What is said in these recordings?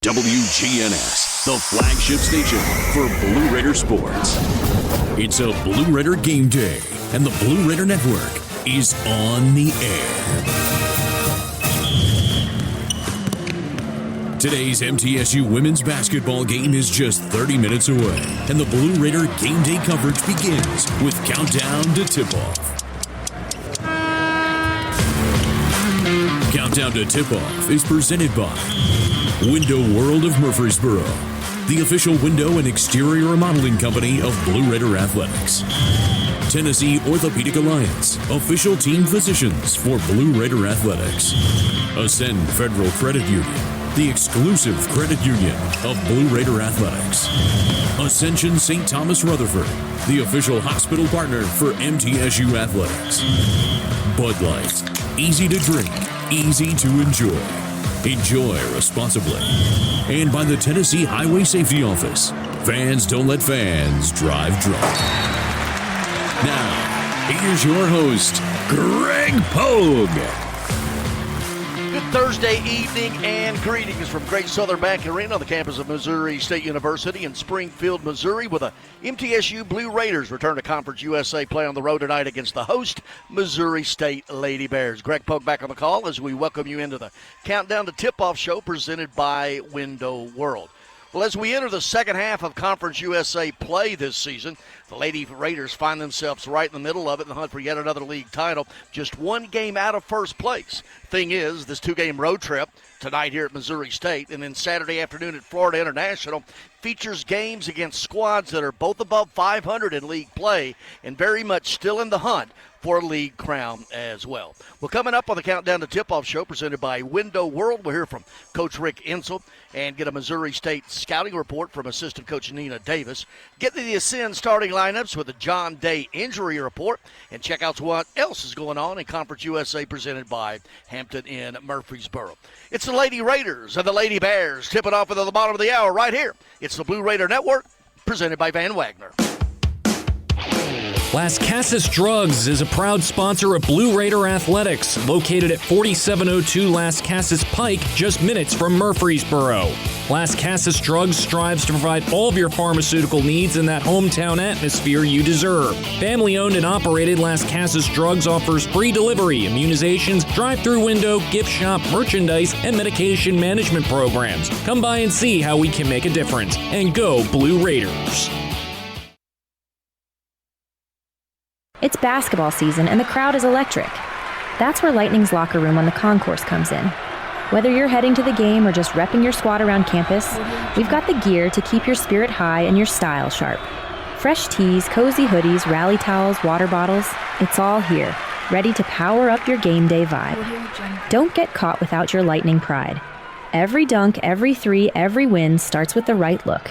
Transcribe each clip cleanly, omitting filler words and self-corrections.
WGNS, the flagship station for Blue Raider sports. It's a Blue Raider game day, and the Blue Raider Network is on the air. Today's MTSU women's basketball game is just 30 minutes away, and the Blue Raider game day coverage begins with countdown to tip-off. Countdown to Tip-Off is presented by Window World of Murfreesboro, the official window and exterior remodeling company of Blue Raider Athletics. Tennessee Orthopedic Alliance, official team physicians for Blue Raider Athletics. Ascend Federal Credit Union, the exclusive credit union of Blue Raider Athletics. Ascension St. Thomas Rutherford, the official hospital partner for MTSU Athletics. Bud Light, easy to drink, easy to enjoy. Enjoy responsibly. And by the Tennessee Highway Safety Office. Fans don't let fans drive drunk. Now, here's your host, Greg Pogue. Good Thursday evening and greetings from Great Southern Bank Arena on the campus of Missouri State University in Springfield, Missouri, with the MTSU Blue Raiders return to Conference USA play on the road tonight against the host, Missouri State Lady Bears. Greg Pogue back on the call as we welcome you into the Countdown to Tip-Off show presented by Window World. Well, as we enter the second half of Conference USA play this season, the Lady Raiders find themselves right in the middle of it in the hunt for yet another league title, just one game out of first place. Thing is, this two-game road trip tonight here at Missouri State and then Saturday afternoon at Florida International features games against squads that are both above 500 in league play and very much still in the hunt for a league crown as well. Well, coming up on the Countdown to Tip-Off show presented by Window World, we'll hear from Coach Rick Insel and get a Missouri State scouting report from assistant coach Nina Davis. Get to the Ascend starting lineups with a John Day injury report and check out what else is going on in Conference USA presented by Hampton in Murfreesboro. It's the Lady Raiders and the Lady Bears tipping off at the bottom of the hour right here. It's the Blue Raider Network presented by Van Wagner. Las Casas Drugs is a proud sponsor of Blue Raider Athletics, located at 4702 Las Casas Pike, just minutes from Murfreesboro. Las Casas Drugs strives to provide all of your pharmaceutical needs in that hometown atmosphere you deserve. Family-owned and operated, Las Casas Drugs offers free delivery, immunizations, drive-through window, gift shop, merchandise, and medication management programs. Come by and see how we can make a difference. And go Blue Raiders. It's basketball season and the crowd is electric. That's where Lightning's locker room on the concourse comes in. Whether you're heading to the game or just repping your squad around campus, we've got the gear to keep your spirit high and your style sharp. Fresh tees, cozy hoodies, rally towels, water bottles, it's all here, ready to power up your game day vibe. Don't get caught without your Lightning pride. Every dunk, every three, every win starts with the right look.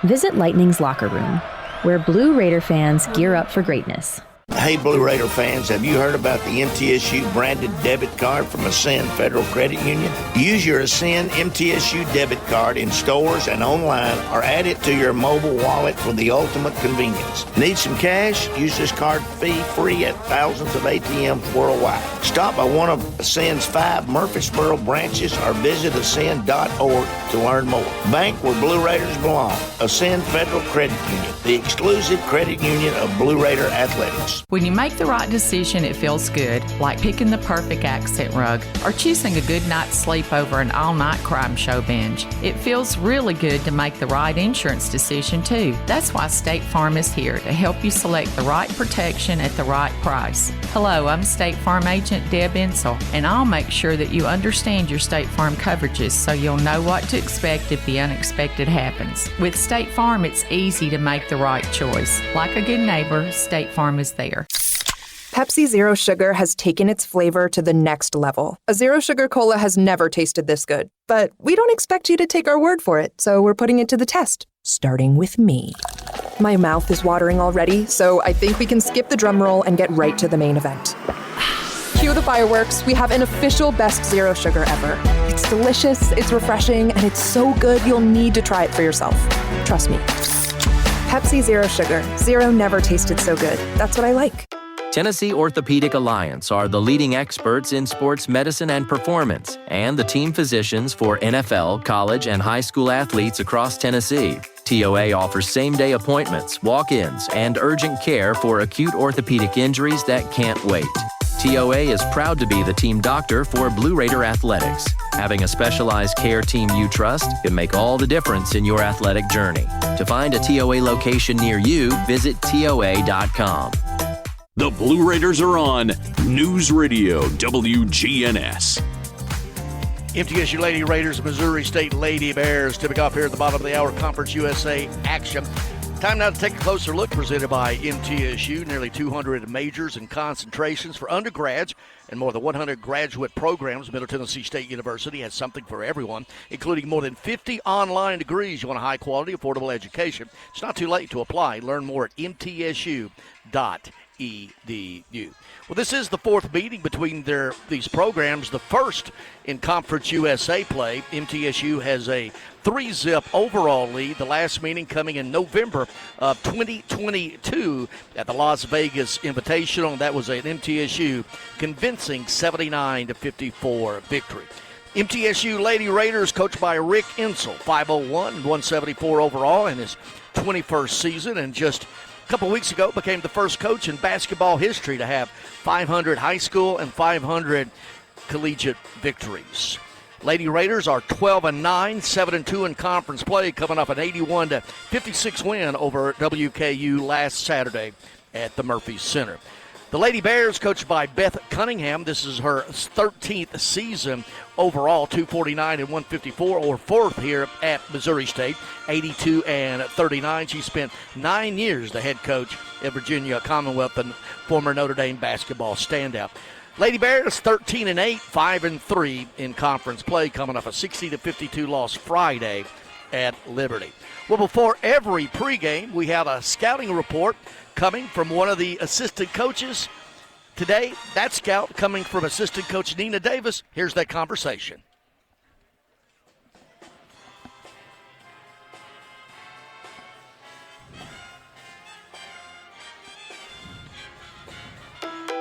Visit Lightning's locker room, where Blue Raider fans gear up for greatness. Hey, Blue Raider fans, have you heard about the MTSU branded debit card from Ascend Federal Credit Union? Use your Ascend MTSU debit card in stores and online or add it to your mobile wallet for the ultimate convenience. Need some cash? Use this card fee-free at thousands of ATMs worldwide. Stop by one of Ascend's 5 Murfreesboro branches or visit ascend.org to learn more. Bank where Blue Raiders belong. Ascend Federal Credit Union, the exclusive credit union of Blue Raider Athletics. When you make the right decision, it feels good, like picking the perfect accent rug or choosing a good night's sleep over an all-night crime show binge. It feels really good to make the right insurance decision, too. That's why State Farm is here to help you select the right protection at the right price. Hello, I'm State Farm Agent Deb Insel, and I'll make sure that you understand your State Farm coverages so you'll know what to expect if the unexpected happens. With State Farm, it's easy to make the right choice. Like a good neighbor, State Farm is there. Pepsi Zero Sugar has taken its flavor to the next level. A Zero Sugar Cola has never tasted this good. But we don't expect you to take our word for it, so we're putting it to the test, starting with me. My mouth is watering already, so I think we can skip the drum roll and get right to the main event. Cue the fireworks. We have an official best Zero Sugar ever. It's delicious, it's refreshing, and it's so good you'll need to try it for yourself. Trust me. Pepsi Zero Sugar. Zero never tasted so good. That's what I like. Tennessee Orthopedic Alliance are the leading experts in sports medicine and performance, and the team physicians for NFL, college, and high school athletes across Tennessee. TOA offers same-day appointments, walk-ins, and urgent care for acute orthopedic injuries that can't wait. TOA is proud to be the team doctor for Blue Raider Athletics. Having a specialized care team you trust can make all the difference in your athletic journey. To find a TOA location near you, visit TOA.com. The Blue Raiders are on News Radio WGNS. MTSU Lady Raiders, Missouri State Lady Bears, tipping off here at the bottom of the hour, Conference USA action. Time now to take a closer look, presented by MTSU. Nearly 200 majors and concentrations for undergrads and more than 100 graduate programs. Middle Tennessee State University has something for everyone, including more than 50 online degrees. You want a high-quality, affordable education. It's not too late to apply. Learn more at mtsu.edu. Well, this is the fourth meeting between these programs, the first in Conference USA play. MTSU has a 3-zip overall lead, the last meeting coming in November of 2022 at the Las Vegas Invitational. That was an MTSU convincing 79-54 victory. MTSU Lady Raiders, coached by Rick Insel, 501 and 174 overall in his 21st season, and just a couple weeks ago became the first coach in basketball history to have 500 high school and 500 collegiate victories. Lady Raiders are 12-9, 7-2 in conference play, coming off an 81-56 win over WKU last Saturday at the Murphy Center. The Lady Bears, coached by Beth Cunningham, this is her 13th season overall, 249 and 154, or fourth here at Missouri State, 82 and 39. She spent 9 years the head coach at Virginia Commonwealth and former Notre Dame basketball standout. Lady Bears 13 and 8, 5 and 3 in conference play, coming off a 60-52 loss Friday at Liberty. Well, before every pregame, we have a scouting report coming from one of the assistant coaches. Today, that scout coming from assistant coach Nina Davis. Here's that conversation.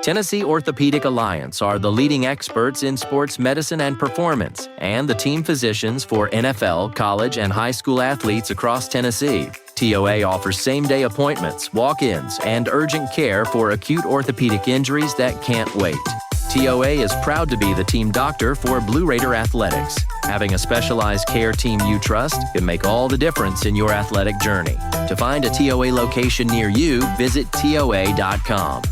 Tennessee Orthopedic Alliance are the leading experts in sports medicine and performance, and the team physicians for NFL, college, and high school athletes across Tennessee. TOA offers same-day appointments, walk-ins, and urgent care for acute orthopedic injuries that can't wait. TOA is proud to be the team doctor for Blue Raider Athletics. Having a specialized care team you trust can make all the difference in your athletic journey. To find a TOA location near you, visit TOA.com.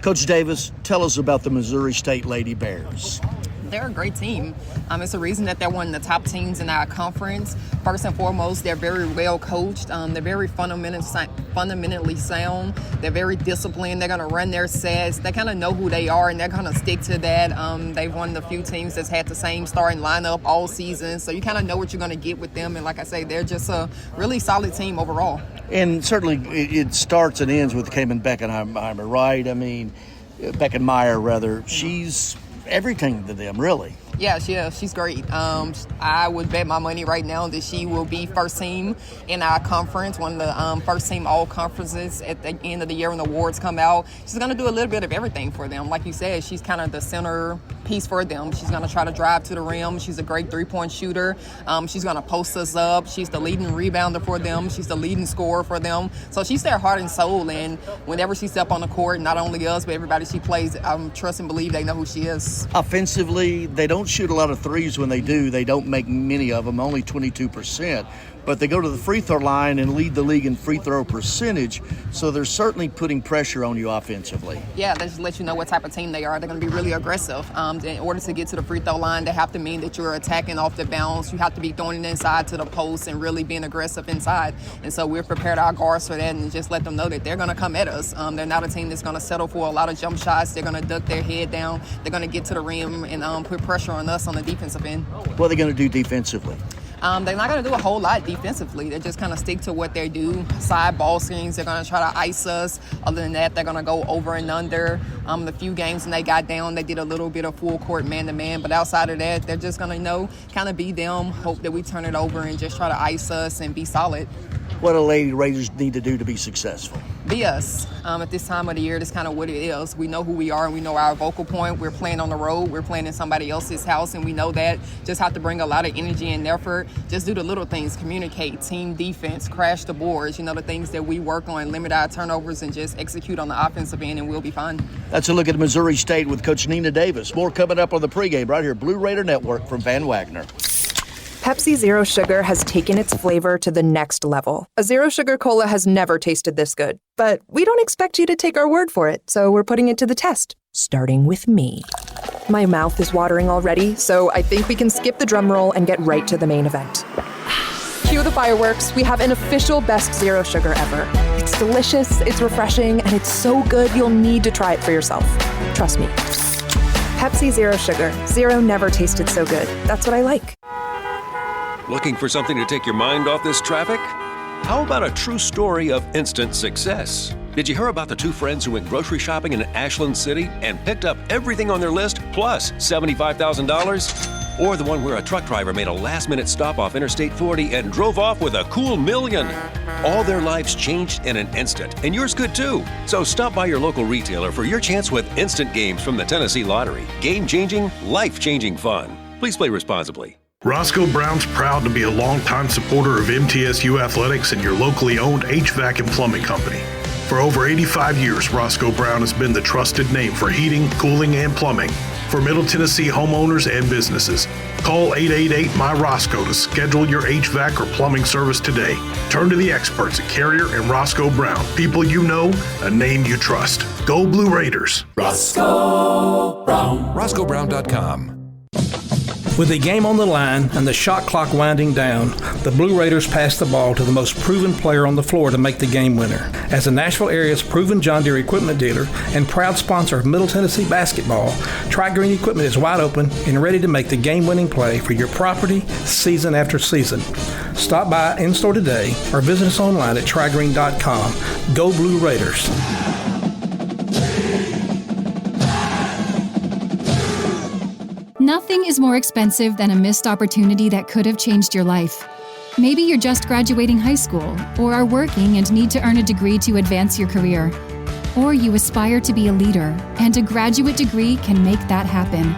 Coach Davis, tell us about the Missouri State Lady Bears. They're a great team. It's the reason that they're one of the top teams in our conference. First and foremost, they're very well coached. They're very fundamentally sound. They're very disciplined. They're going to run their sets. They kind of know who they are, and they're going to stick to that. They've one of the few teams that's had the same starting lineup all season, so you kind of know what you're going to get with them. And like I say, they're just a really solid team overall. And certainly it starts and ends with Kamen Beckenheimer, right? I mean, Beckenmeyer, rather. She's everything to them, really. Yeah, she is. She's great. I would bet my money right now that she will be first team in our conference, one of the first team all conferences at the end of the year when the awards come out. She's going to do a little bit of everything for them. Like you said, she's kind of the center piece for them. She's going to try to drive to the rim. She's a great three-point shooter. She's going to post us up. She's the leading rebounder for them. She's the leading scorer for them. So she's their heart and soul. And whenever she steps on the court, not only us, but everybody she plays, I trust and believe they know who she is. Offensively, they don't shoot a lot of threes. When they do, they don't make many of them, only 22%. But they go to the free throw line and lead the league in free throw percentage, so they're certainly putting pressure on you offensively. Yeah, they just let you know what type of team they are. They're going to be really aggressive. In order to get to the free throw line, they have to mean that you're attacking off the bounce. You have to be throwing it inside to the post and really being aggressive inside. And so we've prepared our guards for that and just let them know that they're going to come at us. They're not a team that's going to settle for a lot of jump shots. They're going to duck their head down. They're going to get to the rim and put pressure on us on the defensive end. What are they going to do defensively? They're not going to do a whole lot defensively. They're just kind of stick to what they do. Side ball screens, they're going to try to ice us. Other than that, they're going to go over and under. The few games when they got down, they did a little bit of full court man-to-man. But outside of that, they're just going to, kind of be them, hope that we turn it over and just try to ice us and be solid. What do Lady Raiders need to do to be successful? Be us. At this time of the year, that's kind of what it is. We know who we are and we know our vocal point. We're playing on the road. We're playing in somebody else's house, and we know that. Just have to bring a lot of energy and effort. Just do the little things. Communicate, team defense, crash the boards. The things that we work on, limit our turnovers, and just execute on the offensive end, and we'll be fine. That's a look at Missouri State with Coach Nina Davis. More coming up on the pregame right here, Blue Raider Network from Van Wagner. Pepsi Zero Sugar has taken its flavor to the next level. A Zero Sugar Cola has never tasted this good. But we don't expect you to take our word for it, so we're putting it to the test. Starting with me. My mouth is watering already, so I think we can skip the drum roll and get right to the main event. Cue the fireworks. We have an official best Zero Sugar ever. It's delicious, it's refreshing, and it's so good you'll need to try it for yourself. Trust me. Pepsi Zero Sugar. Zero never tasted so good. That's what I like. Looking for something to take your mind off this traffic? How about a true story of instant success? Did you hear about the two friends who went grocery shopping in Ashland City and picked up everything on their list plus $75,000? Or the one where a truck driver made a last-minute stop off Interstate 40 and drove off with a cool $1 million? All their lives changed in an instant, and yours could too. So stop by your local retailer for your chance with instant games from the Tennessee Lottery. Game-changing, life-changing fun. Please play responsibly. Roscoe Brown's proud to be a longtime supporter of MTSU athletics and your locally owned HVAC and plumbing company. For over 85 years, Roscoe Brown has been the trusted name for heating, cooling, and plumbing for Middle Tennessee homeowners and businesses. Call 888-MY-ROSCOE to schedule your HVAC or plumbing service today. Turn to the experts at Carrier and Roscoe Brown. People you know, a name you trust. Go Blue Raiders. Roscoe Brown. RoscoeBrown.com. With the game on the line and the shot clock winding down, the Blue Raiders pass the ball to the most proven player on the floor to make the game winner. As the Nashville area's proven John Deere equipment dealer and proud sponsor of Middle Tennessee basketball, Tri-Green Equipment is wide open and ready to make the game-winning play for your property season after season. Stop by in-store today or visit us online at trigreen.com. Go Blue Raiders. Nothing is more expensive than a missed opportunity that could have changed your life. Maybe you're just graduating high school, or are working and need to earn a degree to advance your career. Or you aspire to be a leader, and a graduate degree can make that happen.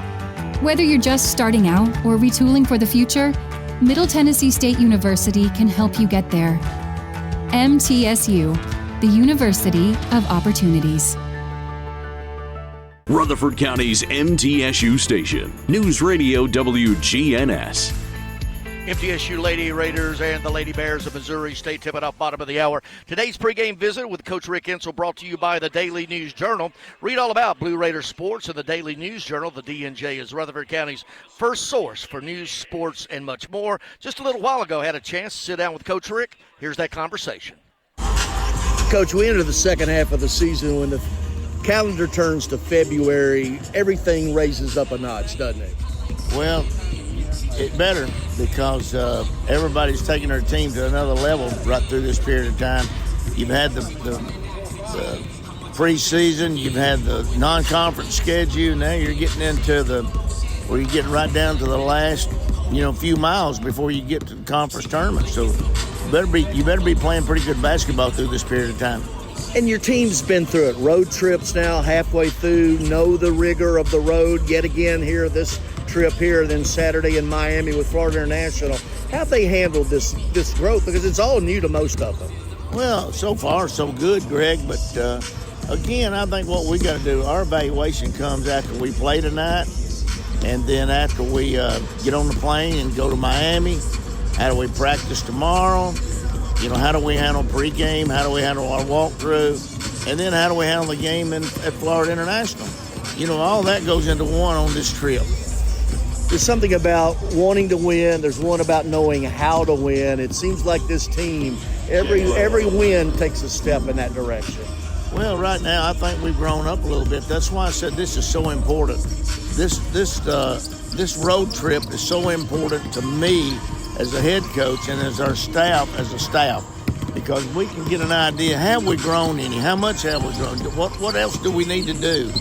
Whether you're just starting out or retooling for the future, Middle Tennessee State University can help you get there. MTSU, the University of Opportunities. Rutherford County's MTSU station, News Radio WGNS. MTSU Lady Raiders and the Lady Bears of Missouri State tipping off bottom of the hour. Today's pregame visit with Coach Rick Insell brought to you by the Daily News Journal. Read all about Blue Raider sports in the Daily News Journal. The DNJ is Rutherford County's first source for news, sports, and much more. Just a little while ago, I had a chance to sit down with Coach Rick. Here's that conversation. Coach, we enter the second half of the season when the calendar turns to February. Everything raises up a notch, doesn't it? Well, it better, because everybody's taking their team to another level right through this period of time. You've had the preseason, you've had the non-conference schedule. Now you're getting into where you're getting right down to the last, few miles before you get to the conference tournament. So you better be playing pretty good basketball through this period of time. And your team's been through it. Road trips now, halfway through, know the rigor of the road. Yet again here, this trip here, then Saturday in Miami with Florida International. How have they handled this growth? Because it's all new to most of them. Well, so far so good, Greg. But again, I think what we got to do, our evaluation comes after we play tonight, and then after we get on the plane and go to Miami. How do we practice tomorrow? How do we handle pregame? How do we handle our walkthrough? And then how do we handle the game at Florida International? All that goes into one on this trip. There's something about wanting to win. There's one about knowing how to win. It seems like this team, every win takes a step in that direction. Well, right now I think we've grown up a little bit. That's why I said this is so important. This road trip is so important to me as a head coach and as our staff as a staff, because we can get an idea, have we grown any? How much have we grown? What else do we need to do?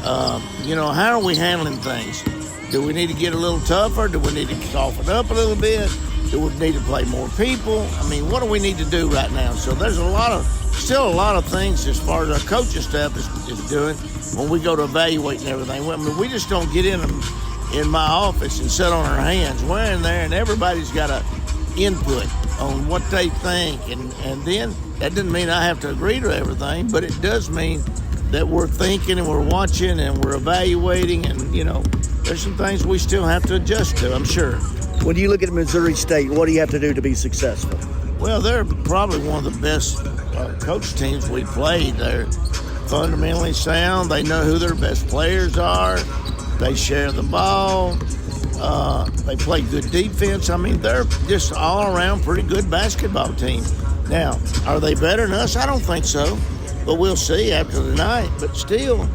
How are we handling things? Do we need to get a little tougher? Do we need to soften up a little bit? Do we need to play more people? I mean, what do we need to do right now? So there's still a lot of things as far as our coaching staff is doing when we go to evaluate and everything. I mean, we just don't get in my office and sit on our hands. We're in there and everybody's got an input on what they think. And then that doesn't mean I have to agree to everything, but it does mean that we're thinking and we're watching and we're evaluating, and, there's some things we still have to adjust to, I'm sure. When you look at Missouri State, what do you have to do to be successful? Well, they're probably one of the best coach teams we played. They're fundamentally sound. They know who their best players are. They share the ball. They play good defense. I mean, they're just all around pretty good basketball team. Now, are they better than us? I don't think so. But we'll see after tonight. But still,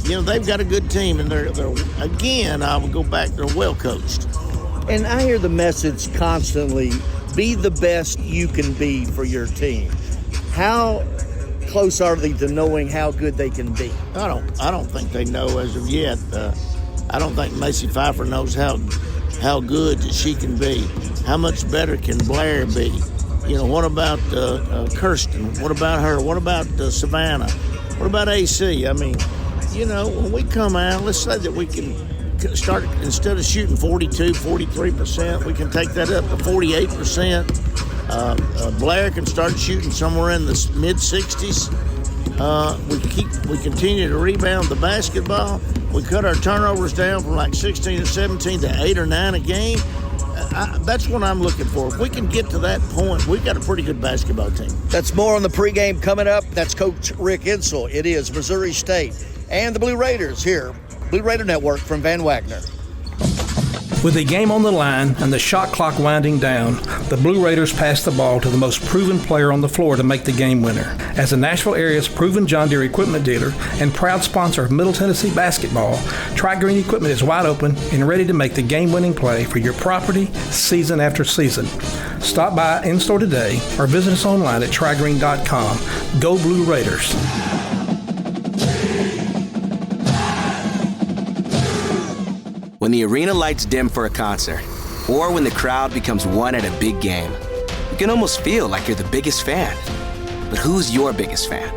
they've got a good team, and they're again, I would go back, they're well coached. And I hear the message constantly, be the best you can be for your team. How close are they to knowing how good they can be? I don't think they know as of yet. I don't think Macy Pfeiffer knows how good she can be. How much better can Blair be? What about Kirsten? What about her? What about Savannah? What about AC? I mean, when we come out, let's say that we can start, instead of shooting 42, 43%, we can take that up to 48%. Blair can start shooting somewhere in the mid-60s. We continue to rebound the basketball. We cut our turnovers down from like 16 or 17 to 8 or 9 a game. That's what I'm looking for. If we can get to that point, we've got a pretty good basketball team. That's more on the pregame coming up. That's Coach Rick Insel. It is Missouri State and the Blue Raiders here. Blue Raider Network from Van Wagner. With the game on the line and the shot clock winding down, the Blue Raiders pass the ball to the most proven player on the floor to make the game winner. As the Nashville area's proven John Deere equipment dealer and proud sponsor of Middle Tennessee basketball, Tri-Green Equipment is wide open and ready to make the game-winning play for your property season after season. Stop by in-store today or visit us online at trigreen.com. Go Blue Raiders. When the arena lights dim for a concert, or when the crowd becomes one at a big game, you can almost feel like you're the biggest fan. But who's your biggest fan?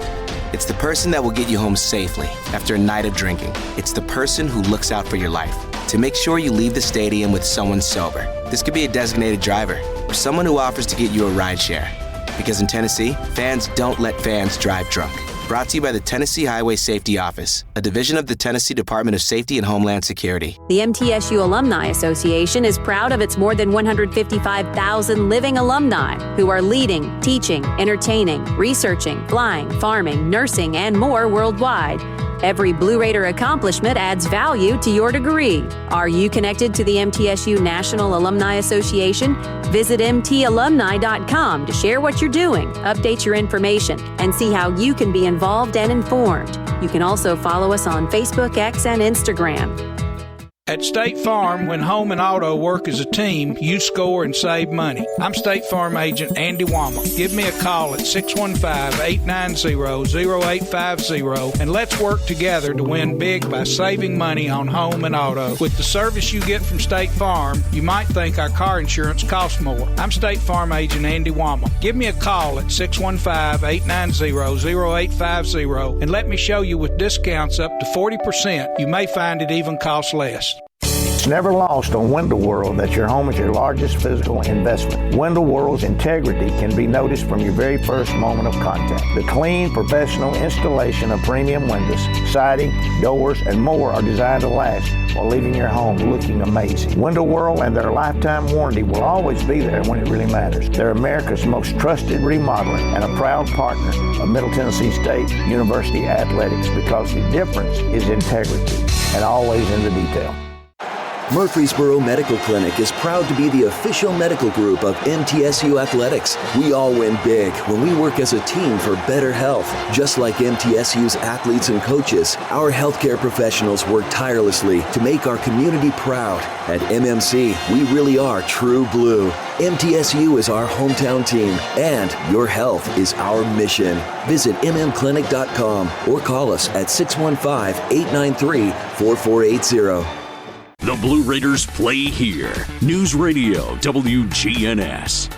It's the person that will get you home safely after a night of drinking. It's the person who looks out for your life to make sure you leave the stadium with someone sober. This could be a designated driver or someone who offers to get you a ride share. Because in Tennessee, fans don't let fans drive drunk. Brought to you by the Tennessee Highway Safety Office, a division of the Tennessee Department of Safety and Homeland Security. The MTSU Alumni Association is proud of its more than 155,000 living alumni who are leading, teaching, entertaining, researching, flying, farming, nursing, and more worldwide. Every Blue Raider accomplishment adds value to your degree. Are you connected to the MTSU National Alumni Association? Visit mtalumni.com to share what you're doing, update your information, and see how you can be involved and informed. You can also follow us on Facebook, X, and Instagram. At State Farm, when home and auto work as a team, you score and save money. I'm State Farm agent Andy Wama. Give me a call at 615-890-0850 and let's work together to win big by saving money on home and auto. With the service you get from State Farm, you might think our car insurance costs more. I'm State Farm agent Andy Wama. Give me a call at 615-890-0850 and let me show you with discounts up to 40%. You may find it even costs less. It's never lost on Window World that your home is your largest physical investment. Window World's integrity can be noticed from your very first moment of contact. The clean, professional installation of premium windows, siding, doors, and more are designed to last while leaving your home looking amazing. Window World and their lifetime warranty will always be there when it really matters. They're America's most trusted remodeler and a proud partner of Middle Tennessee State University Athletics, because the difference is integrity and always in the detail. Murfreesboro Medical Clinic is proud to be the official medical group of MTSU Athletics. We all win big when we work as a team for better health. Just like MTSU's athletes and coaches, our healthcare professionals work tirelessly to make our community proud. At MMC, we really are true blue. MTSU is our hometown team, and your health is our mission. Visit mmclinic.com or call us at 615-893-4480. The Blue Raiders play here. News Radio WGNS.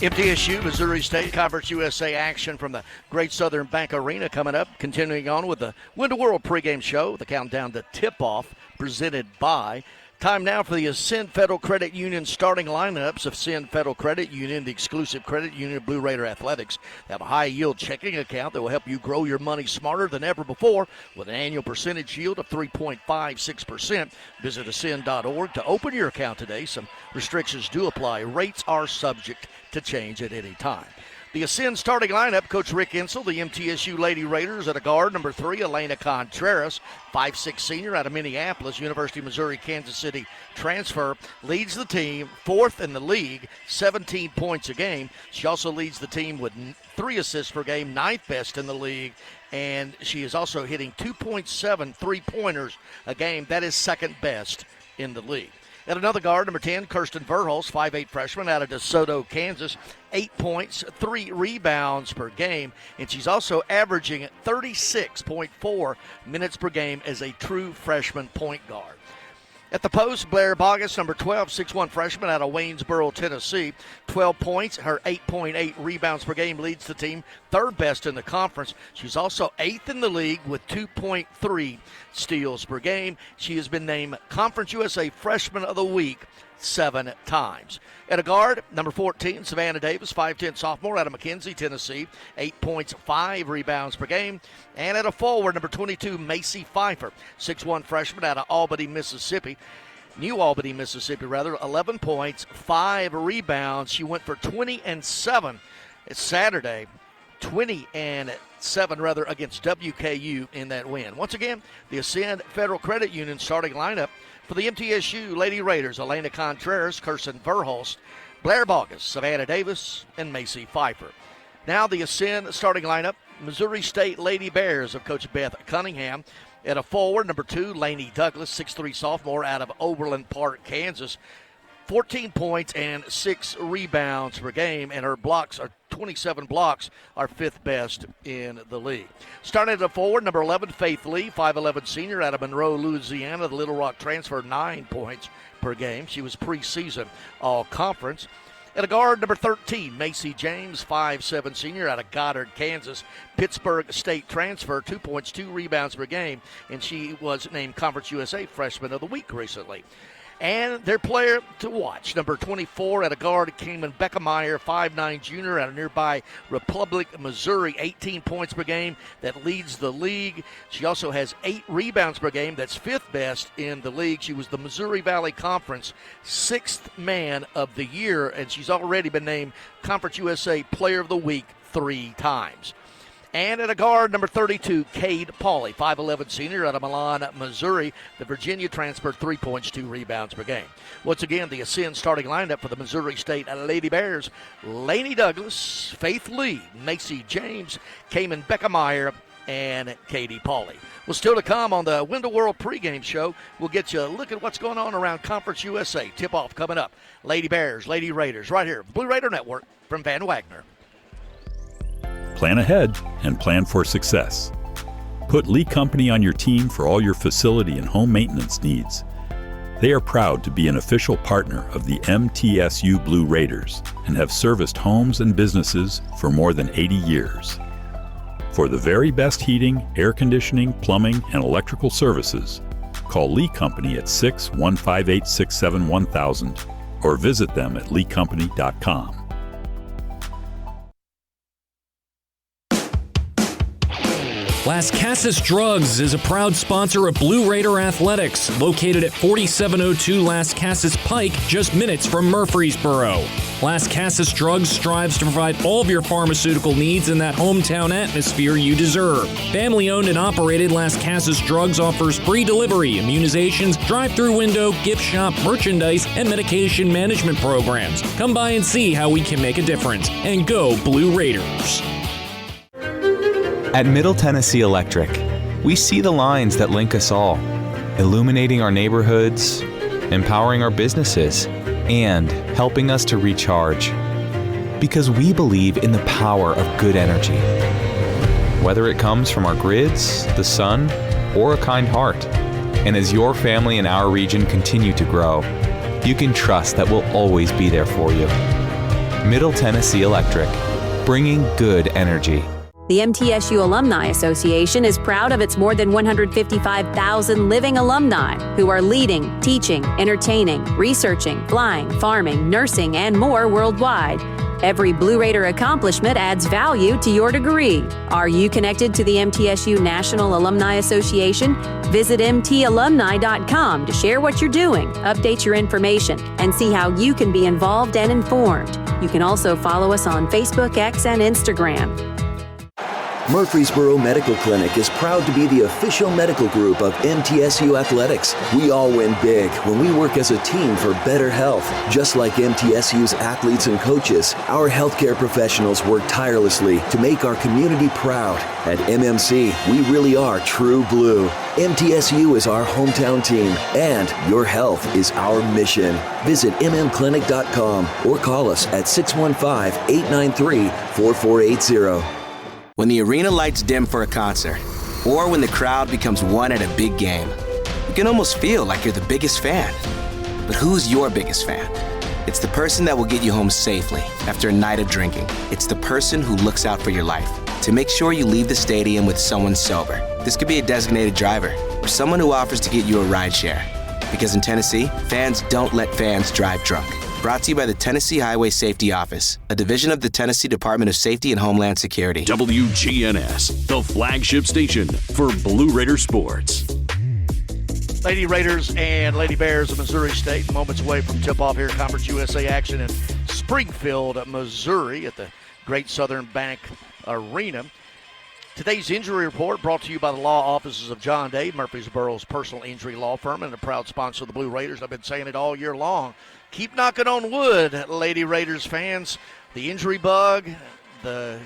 MTSU, Missouri State Conference USA action from the Great Southern Bank Arena coming up. Continuing on with the Window World pregame show, the countdown to tip-off presented by. Time now for the Ascend Federal Credit Union starting lineups of Ascend Federal Credit Union, the exclusive credit union of Blue Raider Athletics. They have a high-yield checking account that will help you grow your money smarter than ever before with an annual percentage yield of 3.56%. Visit ascend.org to open your account today. Some restrictions do apply. Rates are subject to change at any time. The Ascend starting lineup, Coach Rick Insel, the MTSU Lady Raiders at a guard. Number 3, Elena Contreras, 5'6" senior out of Minneapolis, University of Missouri, Kansas City transfer, leads the team, 4th in the league, 17 points a game. She also leads the team with 3 assists per game, 9th best in the league, and she is also hitting 2.7 3-pointers a game. That is 2nd best in the league. At another guard, number 10, Kirsten Verhulst, 5'8" freshman out of DeSoto, Kansas, 8 points, 3 rebounds per game, and she's also averaging 36.4 minutes per game as a true freshman point guard. At the post, Blair Bogus, number 12, 6'1" freshman out of Waynesboro, Tennessee, 12 points. Her 8.8 rebounds per game leads the team, 3rd best in the conference. She's also 8th in the league with 2.3 steals per game. She has been named Conference USA Freshman of the Week 7 times. At a guard, number 14, Savannah Davis, 5'10" sophomore out of McKenzie, Tennessee, 8 points, 5 rebounds per game. And at a forward, number 22, Macy Pfeiffer, 6'1" freshman out of Albany, Mississippi. New Albany, Mississippi, 11 points, 5 rebounds. She went for 20-7 Saturday, 20-7 against WKU in that win. Once again, the Ascend Federal Credit Union starting lineup for the MTSU Lady Raiders: Elena Contreras, Kirsten Verhulst, Blair Bogus, Savannah Davis, and Macy Pfeiffer. Now the Ascend starting lineup: Missouri State Lady Bears of Coach Beth Cunningham. At a forward, number 2, Lainey Douglas, 6'3" sophomore out of Overland Park, Kansas, 14 points and 6 rebounds per game, and her blocks are 27 blocks, are 5th best in the league. Starting at a forward, number 11, Faith Lee, 5'11" senior out of Monroe, Louisiana, the Little Rock transfer, 9 points per game. She was preseason all-conference. At a guard, number 13, Macy James, 5'7" senior out of Goddard, Kansas, Pittsburgh State transfer, 2 points, 2 rebounds per game, and she was named Conference USA Freshman of the Week recently. And their player to watch, number 24 at a guard, Kamen Beckemeyer, 5'9" junior out of nearby Republic, Missouri, 18 points per game. That leads the league. She also has 8 rebounds per game. That's 5th best in the league. She was the Missouri Valley Conference 6th man of the year, and she's already been named Conference USA Player of the Week 3 times. And at a guard, number 32, Cade Pauley, 5'11" senior out of Milan, Missouri. The Virginia transfer, 3 points, 2 rebounds per game. Once again, the Ascend starting lineup for the Missouri State Lady Bears: Lainey Douglas, Faith Lee, Macy James, Kamen Beckemeyer, and Katie Pauley. Well, still to come on the Window World pregame show, we'll get you a look at what's going on around Conference USA. Tip-off coming up. Lady Bears, Lady Raiders, right here, Blue Raider Network from Van Wagner. Plan ahead and plan for success. Put Lee Company on your team for all your facility and home maintenance needs. They are proud to be an official partner of the MTSU Blue Raiders and have serviced homes and businesses for more than 80 years. For the very best heating, air conditioning, plumbing, and electrical services, call Lee Company at 615-867-1000 or visit them at leecompany.com. Las Casas Drugs is a proud sponsor of Blue Raider Athletics, located at 4702 Las Casas Pike, just minutes from Murfreesboro. Las Casas Drugs strives to provide all of your pharmaceutical needs in that hometown atmosphere you deserve. Family-owned and operated, Las Casas Drugs offers free delivery, immunizations, drive-through window, gift shop, merchandise, and medication management programs. Come by and see how we can make a difference. And go Blue Raiders. At Middle Tennessee Electric, we see the lines that link us all, illuminating our neighborhoods, empowering our businesses, and helping us to recharge. Because we believe in the power of good energy. Whether it comes from our grids, the sun, or a kind heart. And as your family and our region continue to grow, you can trust that we'll always be there for you. Middle Tennessee Electric, bringing good energy. The MTSU Alumni Association is proud of its more than 155,000 living alumni who are leading, teaching, entertaining, researching, flying, farming, nursing, and more worldwide. Every Blue Raider accomplishment adds value to your degree. Are you connected to the MTSU National Alumni Association? Visit mtalumni.com to share what you're doing, update your information, and see how you can be involved and informed. You can also follow us on Facebook, X, and Instagram. Murfreesboro Medical Clinic is proud to be the official medical group of MTSU Athletics. We all win big when we work as a team for better health. Just like MTSU's athletes and coaches, our healthcare professionals work tirelessly to make our community proud. At MMC, we really are true blue. MTSU is our hometown team, and your health is our mission. Visit mmclinic.com or call us at 615-893-4480. When the arena lights dim for a concert, or when the crowd becomes one at a big game, you can almost feel like you're the biggest fan. But who's your biggest fan? It's the person that will get you home safely after a night of drinking. It's the person who looks out for your life to make sure you leave the stadium with someone sober. This could be a designated driver or someone who offers to get you a ride share. Because in Tennessee, fans don't let fans drive drunk. Brought to you by the Tennessee Highway Safety Office, a division of the Tennessee Department of Safety and Homeland Security. WGNS, the flagship station for Blue Raider sports. Lady Raiders and Lady Bears of Missouri State, moments away from tip-off here, Conference USA action in Springfield, Missouri at the Great Southern Bank Arena. Today's injury report brought to you by the law offices of John Day, Murfreesboro's personal injury law firm, and a proud sponsor of the Blue Raiders. I've been saying it all year long. Keep knocking on wood, Lady Raiders fans. The injury bug, the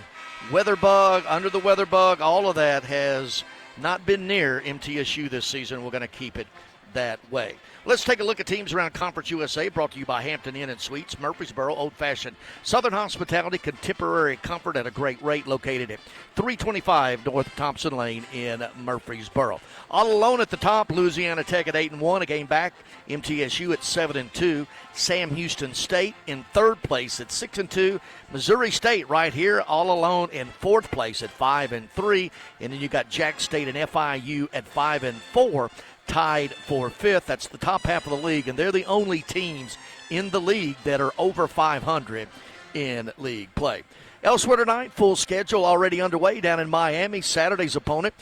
weather bug, under the weather bug, all of that has not been near MTSU this season. We're going to keep it that way. Let's take a look at teams around Conference USA, brought to you by Hampton Inn and Suites, Murfreesboro, old-fashioned Southern hospitality, contemporary comfort at a great rate, located at 325 North Thompson Lane in Murfreesboro. All alone at the top, Louisiana Tech at 8-1, a game back. MTSU at 7-2. Sam Houston State in third place at 6-2. Missouri State right here, all alone in fourth place at 5-3. And then you got Jack State and FIU at 5-4. Tied for fifth. That's the top half of the league, and they're the only teams in the league that are over 500 in league play. Elsewhere tonight, full schedule already underway down in Miami. Saturday's opponent,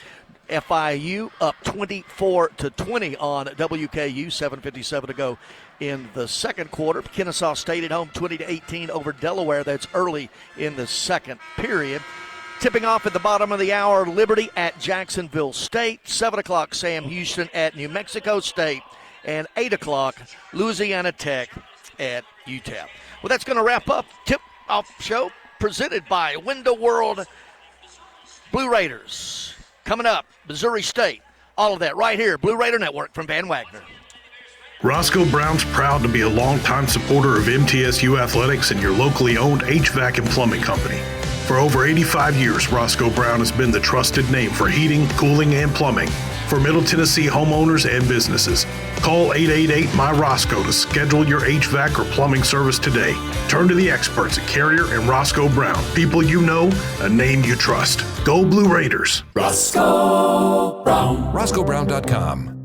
FIU, up 24-20 on WKU. 7:57 to go in the second quarter. Kennesaw State at home, 20-18 over Delaware. That's early in the second period. Tipping off at the bottom of the hour, Liberty at Jacksonville State. 7 o'clock, Sam Houston at New Mexico State. And 8 o'clock, Louisiana Tech at UTEP. Well, that's going to wrap up Tip-Off Show presented by Window World. Blue Raiders coming up, Missouri State. All of that right here, Blue Raider Network from Van Wagner. Roscoe Brown's proud to be a longtime supporter of MTSU athletics and your locally owned HVAC and plumbing company. For over 85 years, Roscoe Brown has been the trusted name for heating, cooling, and plumbing for Middle Tennessee homeowners and businesses. Call 888-MY-ROSCOE to schedule your HVAC or plumbing service today. Turn to the experts at Carrier and Roscoe Brown. People you know, a name you trust. Go Blue Raiders. Roscoe Brown. RoscoeBrown.com.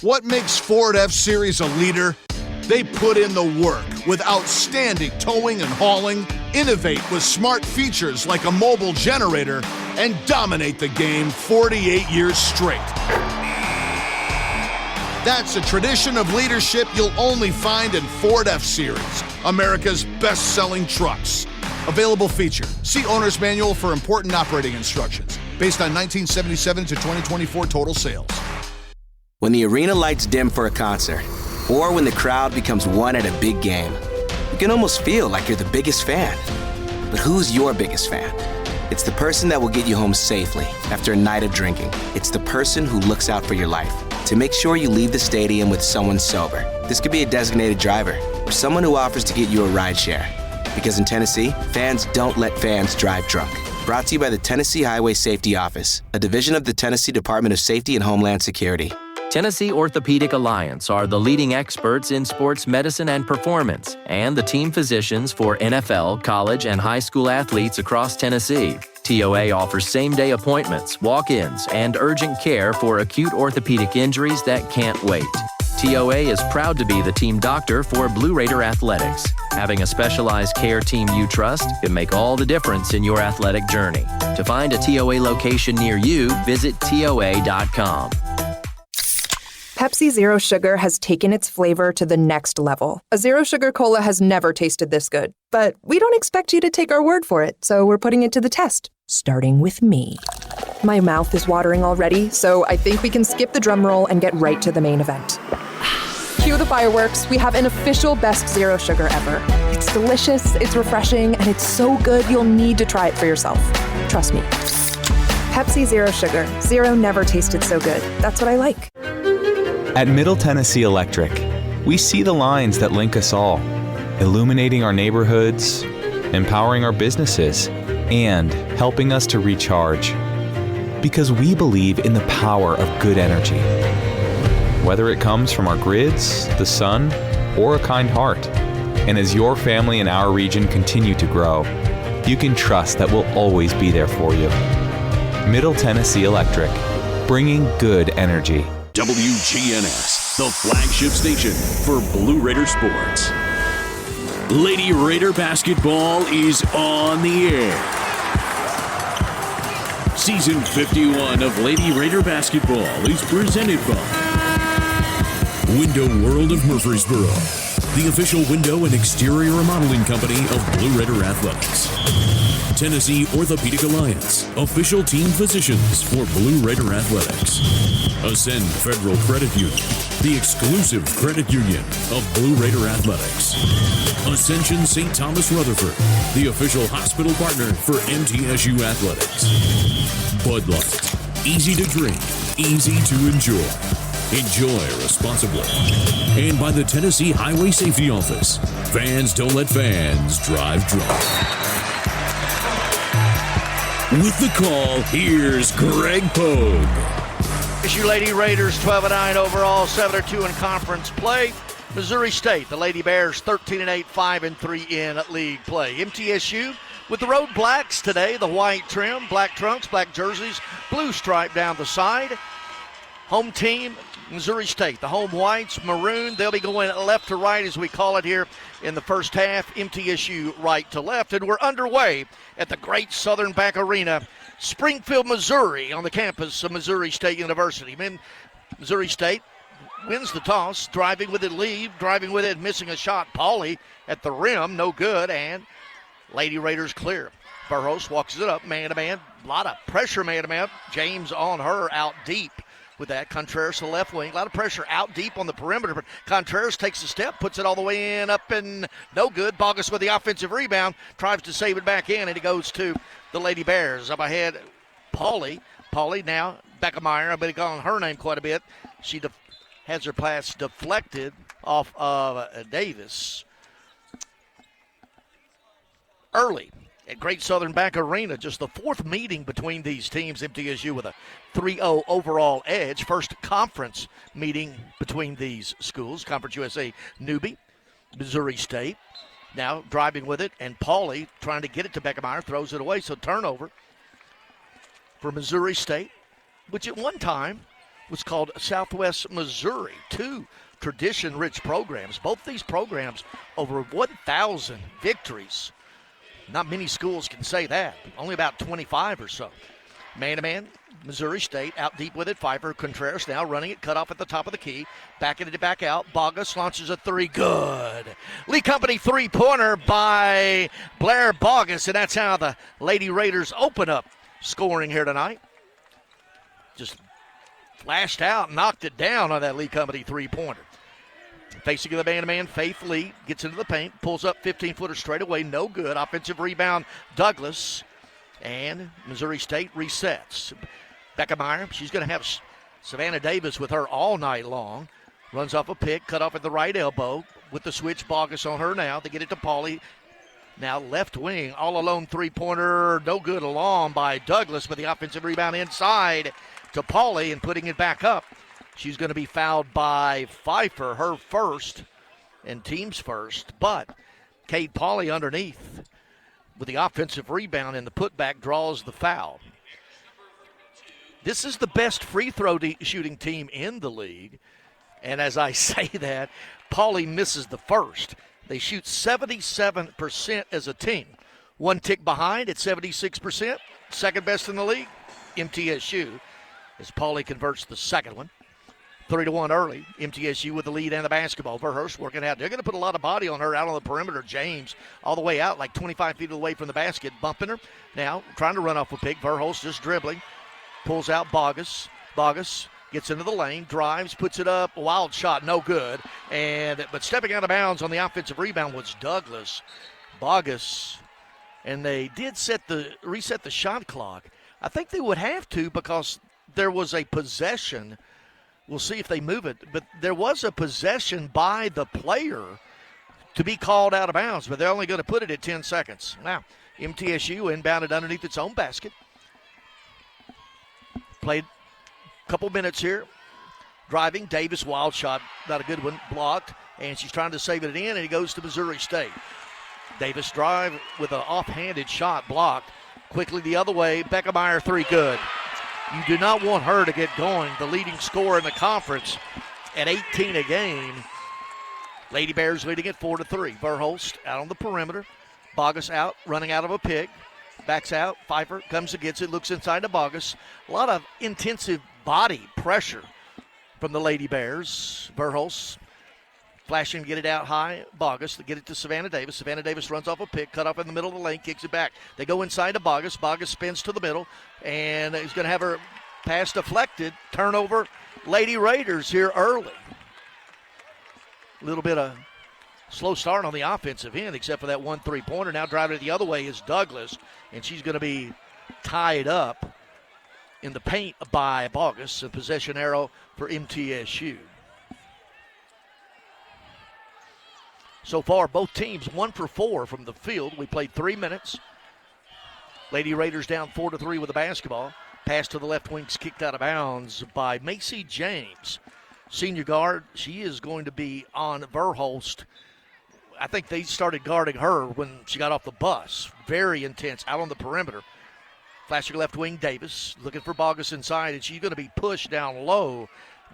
What makes Ford F-Series a leader? They put in the work with outstanding towing and hauling, innovate with smart features like a mobile generator, and dominate the game 48 years straight. That's a tradition of leadership you'll only find in Ford F-Series, America's best-selling trucks. Available feature. See Owner's Manual for important operating instructions. Based on 1977 to 2024 total sales. When the arena lights dim for a concert, or when the crowd becomes one at a big game, you can almost feel like you're the biggest fan. But who's your biggest fan? It's the person that will get you home safely after a night of drinking. It's the person who looks out for your life to make sure you leave the stadium with someone sober. This could be a designated driver or someone who offers to get you a ride share. Because in Tennessee, fans don't let fans drive drunk. Brought to you by the Tennessee Highway Safety Office, a division of the Tennessee Department of Safety and Homeland Security. Tennessee Orthopedic Alliance are the leading experts in sports medicine and performance, and the team physicians for NFL, college, and high school athletes across Tennessee. TOA offers same-day appointments, walk-ins, and urgent care for acute orthopedic injuries that can't wait. TOA is proud to be the team doctor for Blue Raider Athletics. Having a specialized care team you trust can make all the difference in your athletic journey. To find a TOA location near you, visit TOA.com. Pepsi Zero Sugar has taken its flavor to the next level. A Zero Sugar Cola has never tasted this good. But we don't expect you to take our word for it, so we're putting it to the test. Starting with me. My mouth is watering already, so I think we can skip the drum roll and get right to the main event. Cue the fireworks. We have an official best Zero Sugar ever. It's delicious, it's refreshing, and it's so good you'll need to try it for yourself. Trust me. Pepsi Zero Sugar. Zero never tasted so good. That's what I like. At Middle Tennessee Electric, we see the lines that link us all, illuminating our neighborhoods, empowering our businesses, and helping us to recharge. Because we believe in the power of good energy. Whether it comes from our grids, the sun, or a kind heart. And as your family and our region continue to grow, you can trust that we'll always be there for you. Middle Tennessee Electric, bringing good energy. WGNS, the flagship station for Blue Raider sports. Lady Raider basketball is on the air. Season 51 of Lady Raider basketball is presented by Window World of Murfreesboro, the official window and exterior remodeling company of Blue Raider Athletics. Tennessee Orthopedic Alliance, official team physicians for Blue Raider Athletics. Ascend Federal Credit Union, the exclusive credit union of Blue Raider Athletics. Ascension St. Thomas Rutherford, the official hospital partner for MTSU Athletics. Bud Light, easy to drink, easy to enjoy. Enjoy responsibly. And by the Tennessee Highway Safety Office, fans don't let fans drive drunk. With the call, here's Greg Pogue. MTSU Lady Raiders 12-9 overall, 7-2 in conference play. Missouri State, the Lady Bears 13-8, 5-3 in league play. MTSU with the Road Blacks today, the white trim, black trunks, black jerseys, blue stripe down the side. Home team, Missouri State, the home whites, maroon. They'll be going left to right, as we call it here in the first half. MTSU right to left. And we're underway at the Great Southern Bank Arena, Springfield, Missouri, on the campus of Missouri State University. Missouri State wins the toss, driving with it, missing a shot. Pauly at the rim, no good, and Lady Raiders clear. Burroughs walks it up, man-to-man. A lot of pressure, man-to-man. James on her, out deep. With that, Contreras to the left wing. A lot of pressure out deep on the perimeter, but Contreras takes a step, puts it all the way in, up and no good. Bogus with the offensive rebound, tries to save it back in, and it goes to the Lady Bears. Up ahead, Pauly now, Beckemeyer. I've been calling her name quite a bit. She has her pass deflected off of Davis. Early at Great Southern Bank Arena, just the fourth meeting between these teams. MTSU with a 3-0 overall edge. First conference meeting between these schools. Conference USA newbie, Missouri State. Now driving with it, and Pauly trying to get it to Beckemeyer, throws it away. So turnover for Missouri State, which at one time was called Southwest Missouri. Two tradition-rich programs. Both these programs over 1,000 victories. Not many schools can say that. Only about 25 or so. Man-to-man, Missouri State out deep with it. Pfeiffer, Contreras now running it, cut off at the top of the key. Backing it back out. Bogus launches a three. Good. Lee Company three-pointer by Blair Bogus, and that's how the Lady Raiders open up scoring here tonight. Just flashed out, knocked it down on that Lee Company three-pointer. Facing the man-to-man, Faith Lee gets into the paint, pulls up 15-footer straight away, no good. Offensive rebound, Douglas, and Missouri State resets. Beckemeyer, she's going to have Savannah Davis with her all night long. Runs off a pick, cut off at the right elbow with the switch. Bogus on her now. They get it to Pauly. Now left wing, all alone three-pointer, no good along by Douglas, with the offensive rebound inside to Pauly and putting it back up. She's going to be fouled by Pfeiffer, her first and team's first. But Cade Pauly underneath with the offensive rebound, and the putback draws the foul. This is the best free throw shooting team in the league. And as I say that, Pauly misses the first. They shoot 77% as a team. One tick behind at 76%. Second best in the league, MTSU, as Pauly converts the second one. 3-1 early. MTSU with the lead and the basketball. Verhurst working out. They're going to put a lot of body on her out on the perimeter. James all the way out, like 25 feet away from the basket, bumping her. Now trying to run off a pick. Verhulst just dribbling. Pulls out Bogus. Bogus gets into the lane, drives, puts it up. Wild shot, no good. But stepping out of bounds on the offensive rebound was Douglas. Bogus. And they did reset the shot clock. I think they would have to, because there was a possession. We'll see if they move it. But there was a possession by the player to be called out of bounds, but they're only going to put it at 10 seconds. Now, MTSU inbounded underneath its own basket. Played a couple minutes here. Driving, Davis, wild shot, not a good one, blocked, and she's trying to save it in, and it goes to Missouri State. Davis drive with an offhanded shot, blocked. Quickly the other way, Beckemeyer, three, good. You do not want her to get going. The leading scorer in the conference at 18 a game. Lady Bears leading at 4-3. Verhulst out on the perimeter. Bogus out, running out of a pick. Backs out. Pfeiffer comes and gets it, looks inside to Bogus. A lot of intensive body pressure from the Lady Bears. Verhulst flashing to get it out high. Bogus to get it to Savannah Davis. Savannah Davis runs off a pick, cut off in the middle of the lane, kicks it back. They go inside to Bogus. Bogus spins to the middle, and he's going to have her pass deflected. Turnover, Lady Raiders here early. A little bit of slow start on the offensive end, except for that 1 3-pointer. Now driving it the other way is Douglas, and she's going to be tied up in the paint by Bogus. A possession arrow for MTSU. So far, both teams 1 for 4 from the field. We played 3 minutes. Lady Raiders down 4-3 with the basketball. Pass to the left wing's kicked out of bounds by Macy James. Senior guard, she is going to be on Verhulst. I think they started guarding her when she got off the bus. Very intense out on the perimeter. Flashing left wing, Davis looking for Bogus inside, and she's going to be pushed down low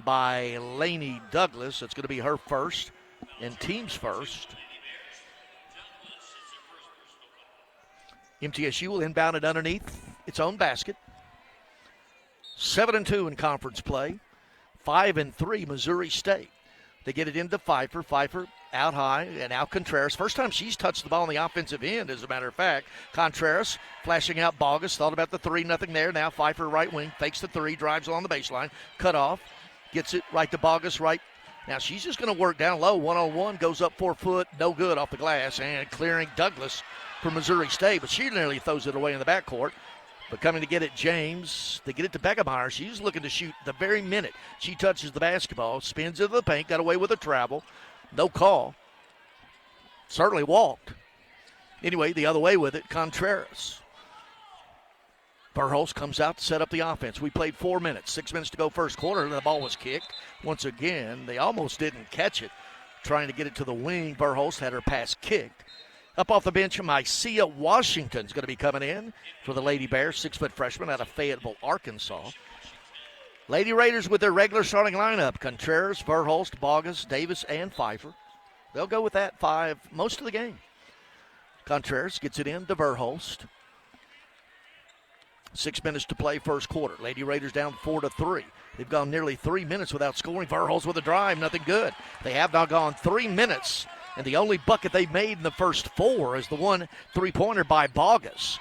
by Lainey Douglas. That's going to be her first and team's first. MTSU will inbound it underneath its own basket. 7-2 in conference play. 5-3 Missouri State. They get it into Pfeiffer. Pfeiffer out high, and now Contreras. First time she's touched the ball on the offensive end, as a matter of fact. Contreras flashing out Bogus. Thought about the three, nothing there. Now Pfeiffer right wing, fakes the three, drives along the baseline. Cut off, gets it right to Bogus, right. Now she's just going to work down low. 1-on-1, goes up 4 foot, no good off the glass, and clearing Douglas for Missouri State. But she nearly throws it away in the backcourt. But coming to get it, James. They get it to Beckemeyer. She's looking to shoot the very minute she touches the basketball. Spins into the paint, got away with a travel. No call. Certainly walked. Anyway, the other way with it, Contreras. Verhulst comes out to set up the offense. We played 4 minutes, 6 minutes to go first quarter, and the ball was kicked. Once again, they almost didn't catch it. Trying to get it to the wing. Verhulst had her pass kicked. Up off the bench, Mycia Washington's going to be coming in for the Lady Bears, 6-foot freshman out of Fayetteville, Arkansas. Lady Raiders with their regular starting lineup: Contreras, Verhulst, Bogus, Davis, and Pfeiffer. They'll go with that 5 most of the game. Contreras gets it in to Verhulst. 6 minutes to play first quarter. Lady Raiders down 4-3. They've gone nearly 3 minutes without scoring. Verhulst with a drive, nothing good. They have now gone 3 minutes, and the only bucket they've made in the first 4 is the one three-pointer by Bogus.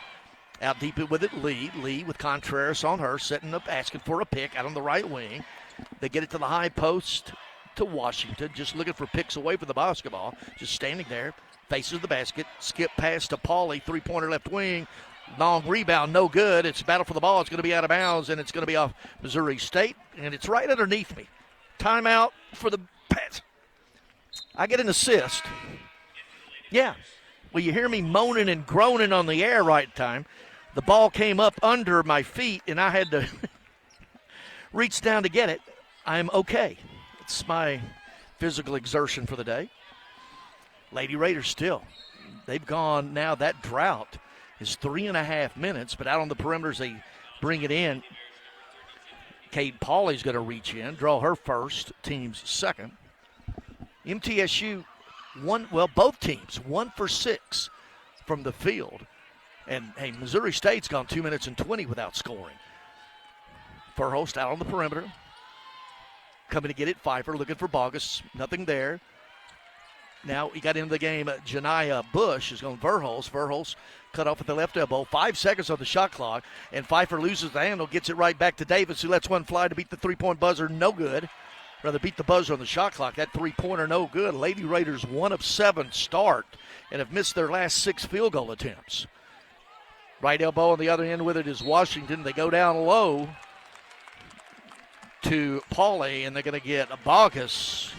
Out deep with it, Lee with Contreras on her, setting up, asking for a pick out on the right wing. They get it to the high post to Washington, just looking for picks away from the basketball, just standing there, faces the basket, skip pass to Pauly, three-pointer left wing, long rebound, no good. It's a battle for the ball. It's going to be out of bounds, and it's going to be off Missouri State, and it's right underneath me. Timeout for the Pats. I get an assist. Yeah. Well, you hear me moaning and groaning on the air right time. The ball came up under my feet, and I had to reach down to get it. I'm okay. It's my physical exertion for the day. Lady Raiders still. They've gone now. That drought is 3.5 minutes, but out on the perimeters, they bring it in. Cade Pauly's going to reach in, draw her first, team's second. MTSU, both teams, 1 for 6 from the field. And, hey, Missouri State's gone 2 minutes and 20 without scoring. Verhulst out on the perimeter. Coming to get it, Pfeiffer looking for Bogus. Nothing there. Now he got into the game. Janiyah Bush is going Verhulst. Verhulst cut off at the left elbow. 5 seconds on the shot clock. And Pfeiffer loses the handle, gets it right back to Davis, who lets one fly to beat the three-point buzzer. No good. Rather beat the buzzer on the shot clock. That three-pointer no good. Lady Raiders 1 of 7 start and have missed their last 6 field goal attempts. Right elbow on the other end with it is Washington. They go down low to Pauly, and they're going to get a Bogus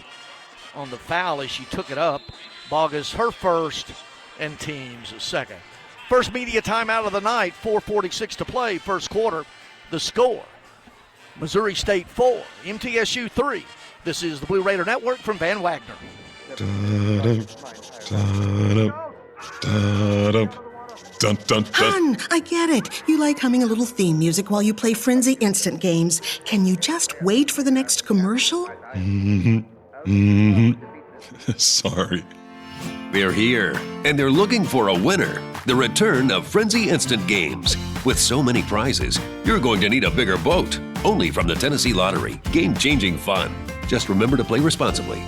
on the foul as she took it up. Bogus, her first, and team's second. First media timeout of the night, 4:46 to play, first quarter. The score, Missouri State 4, MTSU 3. This is the Blue Raider Network from Van Wagner. Dun, dun, dun. Hun, I get it. You like humming a little theme music while you play Frenzy Instant games. Can you just wait for the next commercial? Sorry. They're here, and they're looking for a winner. The return of Frenzy Instant Games. With so many prizes, you're going to need a bigger boat. Only from the Tennessee Lottery. Game-changing fun. Just remember to play responsibly.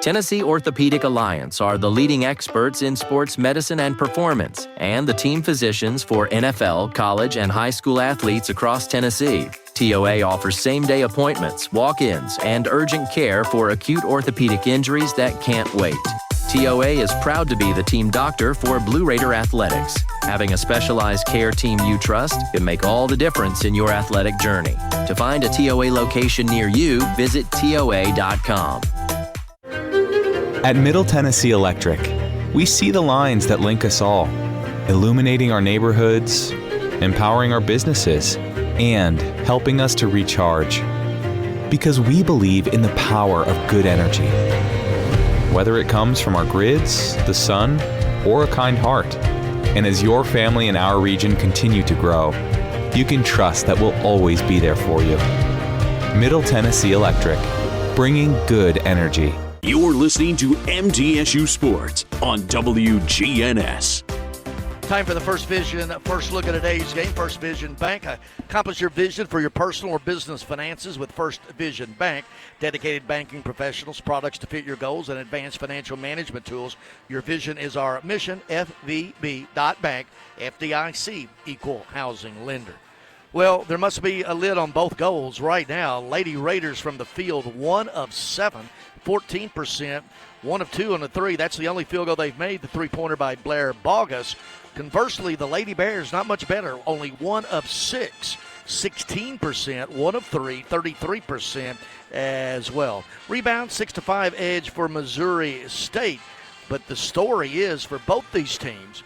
Tennessee Orthopedic Alliance are the leading experts in sports medicine and performance, and the team physicians for NFL, college, and high school athletes across Tennessee. TOA offers same-day appointments, walk-ins, and urgent care for acute orthopedic injuries that can't wait. TOA is proud to be the team doctor for Blue Raider Athletics. Having a specialized care team you trust can make all the difference in your athletic journey. To find a TOA location near you, visit TOA.com. At Middle Tennessee Electric, we see the lines that link us all, illuminating our neighborhoods, empowering our businesses, and helping us to recharge. Because we believe in the power of good energy. Whether it comes from our grids, the sun, or a kind heart. And as your family and our region continue to grow, you can trust that we'll always be there for you. Middle Tennessee Electric, bringing good energy. You're listening to MTSU Sports on WGNS. Time for the First Vision first look at today's game. First Vision Bank. Accomplish your vision for your personal or business finances with First Vision Bank. Dedicated banking professionals, products to fit your goals, and advanced financial management tools. Your vision is our mission. FVB.bank. FDIC, equal housing lender. Well, there must be a lid on both goals right now. Lady Raiders from the field, 1 of 7. 14%, 1 of 2 on the 3. That's the only field goal they've made, the three-pointer by Blair Bogus. Conversely, the Lady Bears, not much better, only 1 of 6, 16%, 1 of 3, 33% as well. Rebound, 6-5 edge for Missouri State. But the story is, for both these teams,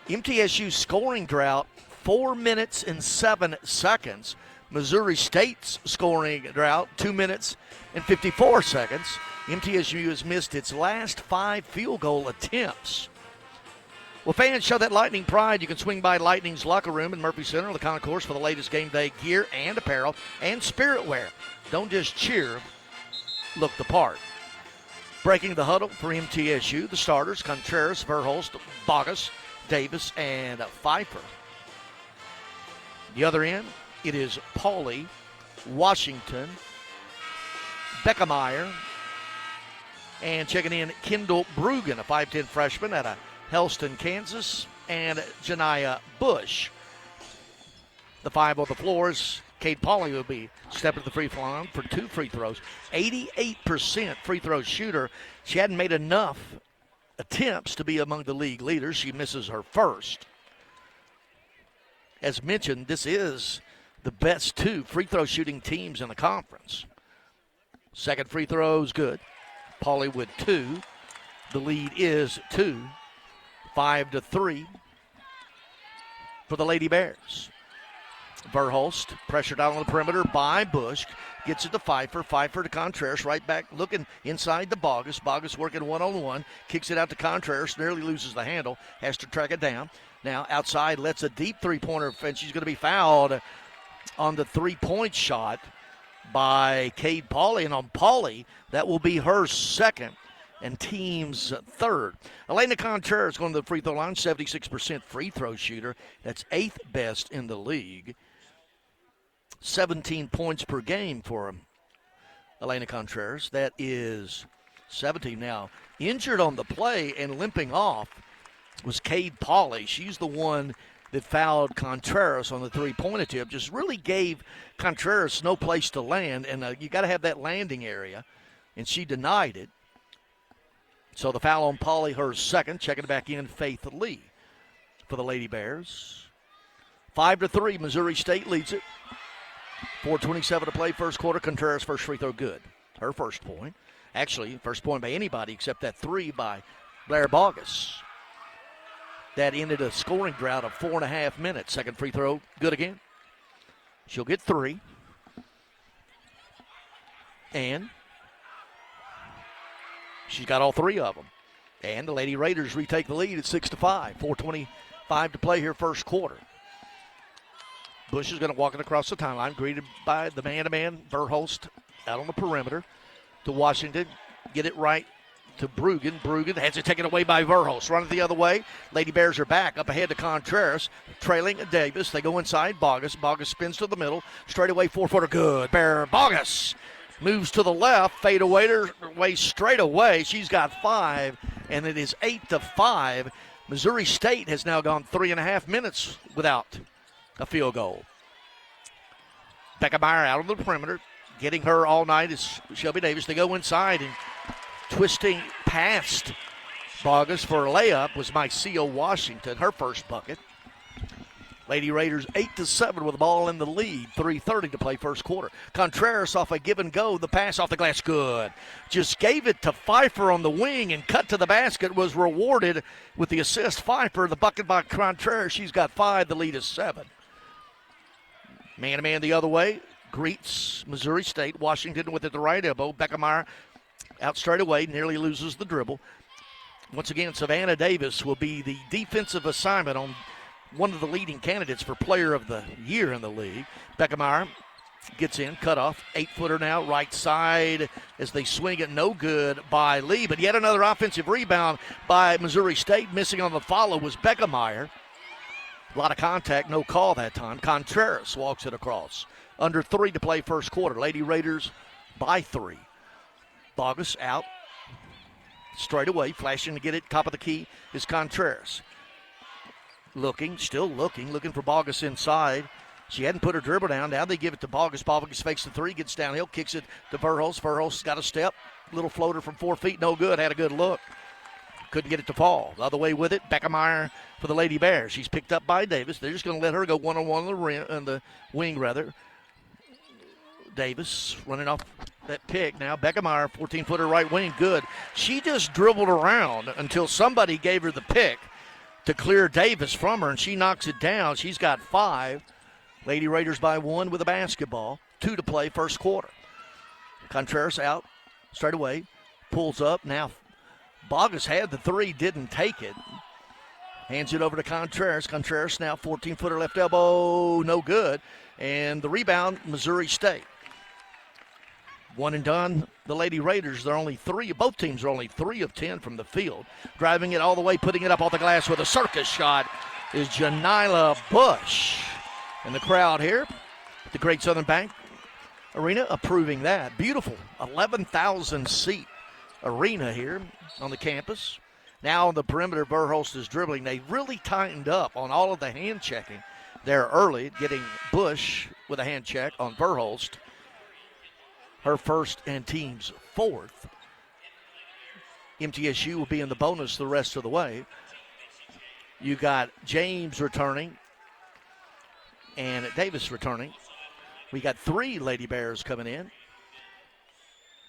MTSU scoring drought, 4 minutes and 7 seconds. Missouri State's scoring drought, 2 minutes and 54 seconds. MTSU has missed its last 5 field goal attempts. Well, fans, show that Lightning pride. You can swing by Lightning's locker room in Murphy Center on the concourse for the latest game day gear and apparel and spirit wear. Don't just cheer, look the part. Breaking the huddle for MTSU, the starters, Contreras, Verhulst, Bogus, Davis, and Pfeiffer. The other end, it is Pauly, Washington, Beckemeyer, and checking in Kendall Brugan, a 5'10 freshman out of Helston, Kansas, and Janiah Bush. The five on the floors, Cade Pauly will be stepping to the free throw line for 2 free throws. 88% free throw shooter. She hadn't made enough attempts to be among the league leaders. She misses her first. As mentioned, this is the best 2 free throw shooting teams in the conference. Second free throw is good. Pauly with 2. The lead is 2. 5-3 for the Lady Bears. Verhulst pressured out on the perimeter by Bush. Gets it to Pfeiffer. Pfeiffer to Contreras. Right back looking inside to Bogus. Bogus working one-on-one. Kicks it out to Contreras. Nearly loses the handle. Has to track it down. Now outside lets a deep three-pointer, and she's going to be fouled on the three-point shot by Cade Pauly. And on Pauly, that will be her second and team's third. Elena Contreras going to the free throw line, 76% free throw shooter. That's 8th best in the league. 17 points per game for Elena Contreras. That is 17 now. Injured on the play and limping off was Cade Pauly. She's the one that fouled Contreras on the three-point attempt. Just really gave Contreras no place to land, and you got to have that landing area, and she denied it. So the foul on Pauly, her second. Checking it back in, Faith Lee for the Lady Bears. 5-3, Missouri State leads it. 4:27 to play, first quarter. Contreras' first free throw good. Her first point. Actually, first point by anybody except that 3 by Blair Bogus. That ended a scoring drought of 4.5 minutes. Second free throw good again. She'll get 3. And she's got all 3 of them. And the Lady Raiders retake the lead at 6-5. 4:25 to play here, first quarter. Bush is going to walk it across the timeline, greeted by the man-to-man Verhulst out on the perimeter to Washington. Get it right to Brugan. Brugan has it taken away by Verhulst. Run it the other way. Lady Bears are back up ahead to Contreras, trailing Davis. They go inside Bogus. Bogus spins to the middle. Straight away, 4-footer good. Bear Bogus moves to the left, fade away straight away. She's got 5, and it is 8-5. Missouri State has now gone 3.5 minutes without a field goal. Beckemeyer out on the perimeter. Getting her all night is Shelby Davis. They go inside, and twisting past Bogus for a layup was Mycia Washington, her first bucket. Lady Raiders 8-7 with the ball in the lead. 3:30 to play first quarter. Contreras off a give and go. The pass off the glass good. Just gave it to Pfeiffer on the wing and cut to the basket. Was rewarded with the assist. Pfeiffer, the bucket by Contreras. She's got 5. The lead is 7. Man-to-man the other way. Greets Missouri State. Washington with it at the right elbow. Beckemeyer out straight away. Nearly loses the dribble. Once again, Savannah Davis will be the defensive assignment on one of the leading candidates for player of the year in the league. Beckemeyer gets in, cut off, 8-footer now, right side as they swing it, no good by Lee. But yet another offensive rebound by Missouri State. Missing on the follow was Beckemeyer. A lot of contact, no call that time. Contreras walks it across. Under 3 to play first quarter. Lady Raiders by 3. Bogus out. Straight away, flashing to get it. Top of the key is Contreras. Looking, still looking for Bogus inside. She hadn't put her dribble down. Now they give it to Bogus. Bogus fakes the 3, gets downhill, kicks it to Verhulst. Verhulst's got a step. Little floater from 4 feet, no good. Had a good look. Couldn't get it to fall. The other way with it, Beckemeyer for the Lady Bears. She's picked up by Davis. They're just going to let her go one-on-one on the wing, rather. Davis running off that pick now. Beckemeyer, 14-footer right wing, good. She just dribbled around until somebody gave her the pick to clear Davis from her, and she knocks it down. She's got 5. Lady Raiders by 1 with a basketball. 2 to play first quarter. Contreras out straight away. Pulls up. Now Bogus had the 3, didn't take it. Hands it over to Contreras. Contreras now 14-footer left elbow, no good. And the rebound, Missouri State. One and done. The Lady Raiders, both teams are only 3 of 10 from the field. Driving it all the way, putting it up on the glass with a circus shot is Janila Bush. And the crowd here at the Great Southern Bank Arena approving that. Beautiful 11,000-seat arena here on the campus. Now on the perimeter, Verhulst is dribbling. They really tightened up on all of the hand checking there early, getting Bush with a hand check on Verhulst. Her first and team's fourth. MTSU will be in the bonus the rest of the way. You got James returning and Davis returning. We got 3 Lady Bears coming in.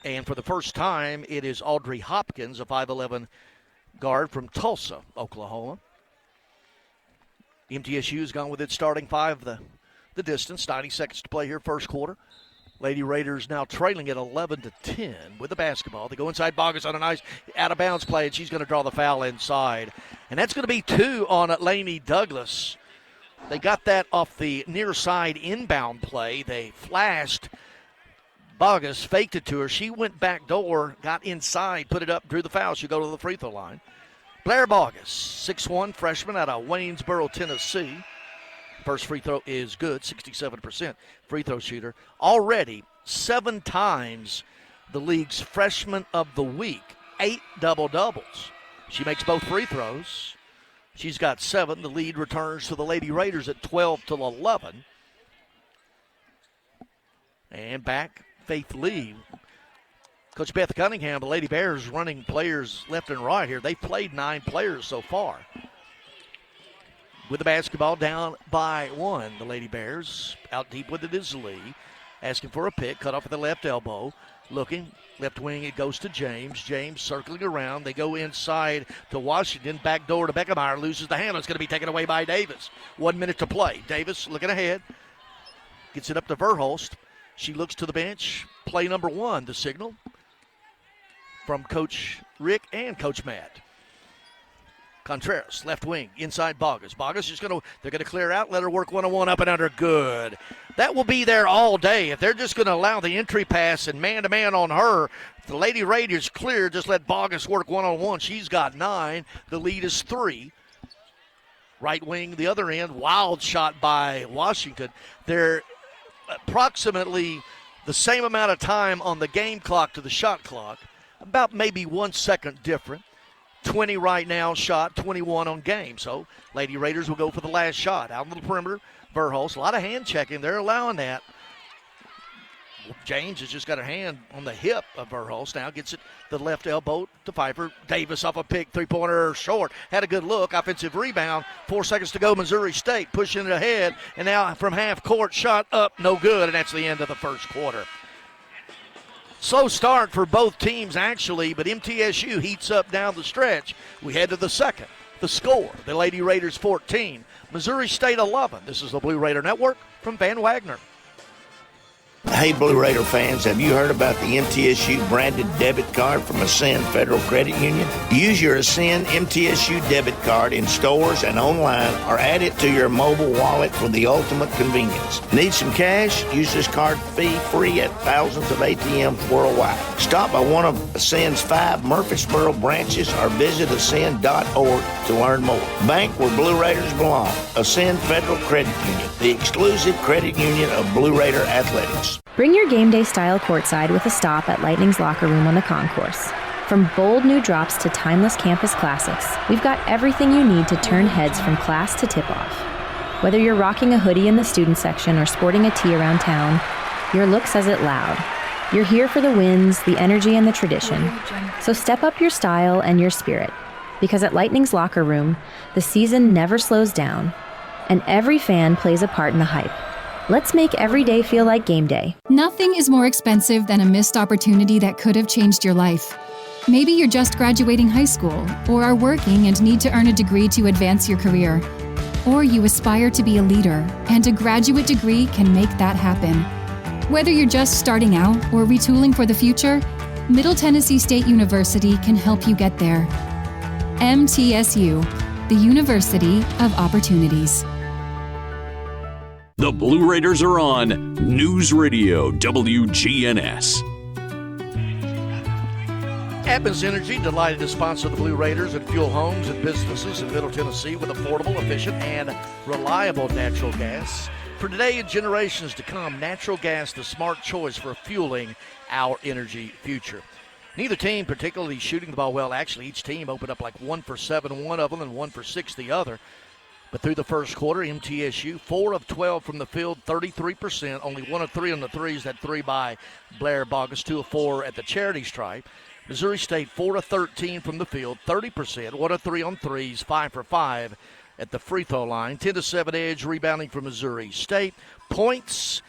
And for the first time, it is Audrey Hopkins, a 5'11" guard from Tulsa, Oklahoma. MTSU has gone with its starting 5 the distance. 90 seconds to play here, first quarter. Lady Raiders now trailing at 11-10 with the basketball. They go inside Bogus on a nice out-of-bounds play, and she's going to draw the foul inside. And that's going to be 2 on Lainey Douglas. They got that off the near side inbound play. They flashed. Bogus faked it to her. She went back door, got inside, put it up, drew the foul. She'll go to the free throw line. Blair Bogus, 6'1", freshman out of Waynesboro, Tennessee. First free throw is good, 67% free throw shooter. Already 7 times the league's freshman of the week, 8 double-doubles. She makes both free throws. She's got 7. The lead returns to the Lady Raiders at 12-11. And back, Faith Lee. Coach Beth Cunningham, the Lady Bears running players left and right here. They've played 9 players so far. With the basketball down by 1, the Lady Bears. Out deep with it is Lee. Asking for a pick, cut off at the left elbow. Looking, left wing, it goes to James. James circling around. They go inside to Washington. Back door to Beckemeyer. Loses the handle. It's going to be taken away by Davis. 1 minute to play. Davis looking ahead. Gets it up to Verhulst. She looks to the bench. Play number 1, the signal from Coach Rick and Coach Matt. Contreras, left wing, inside Bogus. Bogus is they're going to clear out, let her work one-on-one up and under. Good. That will be there all day. If they're just going to allow the entry pass and man-to-man on her, if the Lady Raiders clear, just let Bogus work one-on-one. She's got 9. The lead is 3. Right wing, the other end, wild shot by Washington. They're approximately the same amount of time on the game clock to the shot clock, about maybe 1 second different. 20 right now shot, 21 on game. So Lady Raiders will go for the last shot. Out on the perimeter, Verhulst. A lot of hand checking. They're allowing that. James has just got a hand on the hip of Verhulst. Now gets it the left elbow to Pfeiffer. Davis off a pick, three-pointer short. Had a good look. Offensive rebound. 4 seconds to go. Missouri State pushing it ahead. And now from half court, shot up, no good. And that's the end of the first quarter. Slow start for both teams, actually, but MTSU heats up down the stretch. We head to the second. The score, the Lady Raiders 14, Missouri State 11. This is the Blue Raider Network from Van Wagner. Hey, Blue Raider fans, have you heard about the MTSU branded debit card from Ascend Federal Credit Union? Use your Ascend MTSU debit card in stores and online or add it to your mobile wallet for the ultimate convenience. Need some cash? Use this card fee-free at thousands of ATMs worldwide. Stop by one of Ascend's 5 Murfreesboro branches or visit ascend.org to learn more. Bank where Blue Raiders belong. Ascend Federal Credit Union, the exclusive credit union of Blue Raider Athletics. Bring your game day style courtside with a stop at Lightning's Locker Room on the concourse. From bold new drops to timeless campus classics, we've got everything you need to turn heads from class to tip-off. Whether you're rocking a hoodie in the student section or sporting a tee around town, your look says it loud. You're here for the wins, the energy, and the tradition. So step up your style and your spirit, because at Lightning's Locker Room, the season never slows down, and every fan plays a part in the hype. Let's make every day feel like game day. Nothing is more expensive than a missed opportunity that could have changed your life. Maybe you're just graduating high school, or are working and need to earn a degree to advance your career. Or you aspire to be a leader, and a graduate degree can make that happen. Whether you're just starting out or retooling for the future, Middle Tennessee State University can help you get there. MTSU, the University of Opportunities. The Blue Raiders are on News Radio WGNS. Advance Energy, delighted to sponsor the Blue Raiders and fuel homes and businesses in Middle Tennessee with affordable, efficient, and reliable natural gas. For today and generations to come, natural gas, the smart choice for fueling our energy future. Neither team particularly shooting the ball well. Actually, each team opened up like 1 for 7, one of them, and 1 for 6 the other. But through the first quarter, MTSU, 4 of 12 from the field, 33%. Only 1 of 3 on the threes. That 3 by Blair Bogus, 2 of 4 at the charity stripe. Missouri State, 4 of 13 from the field, 30%. 1 of 3 on threes, 5 for 5 at the free throw line. 10-7 edge, rebounding for Missouri State. Points,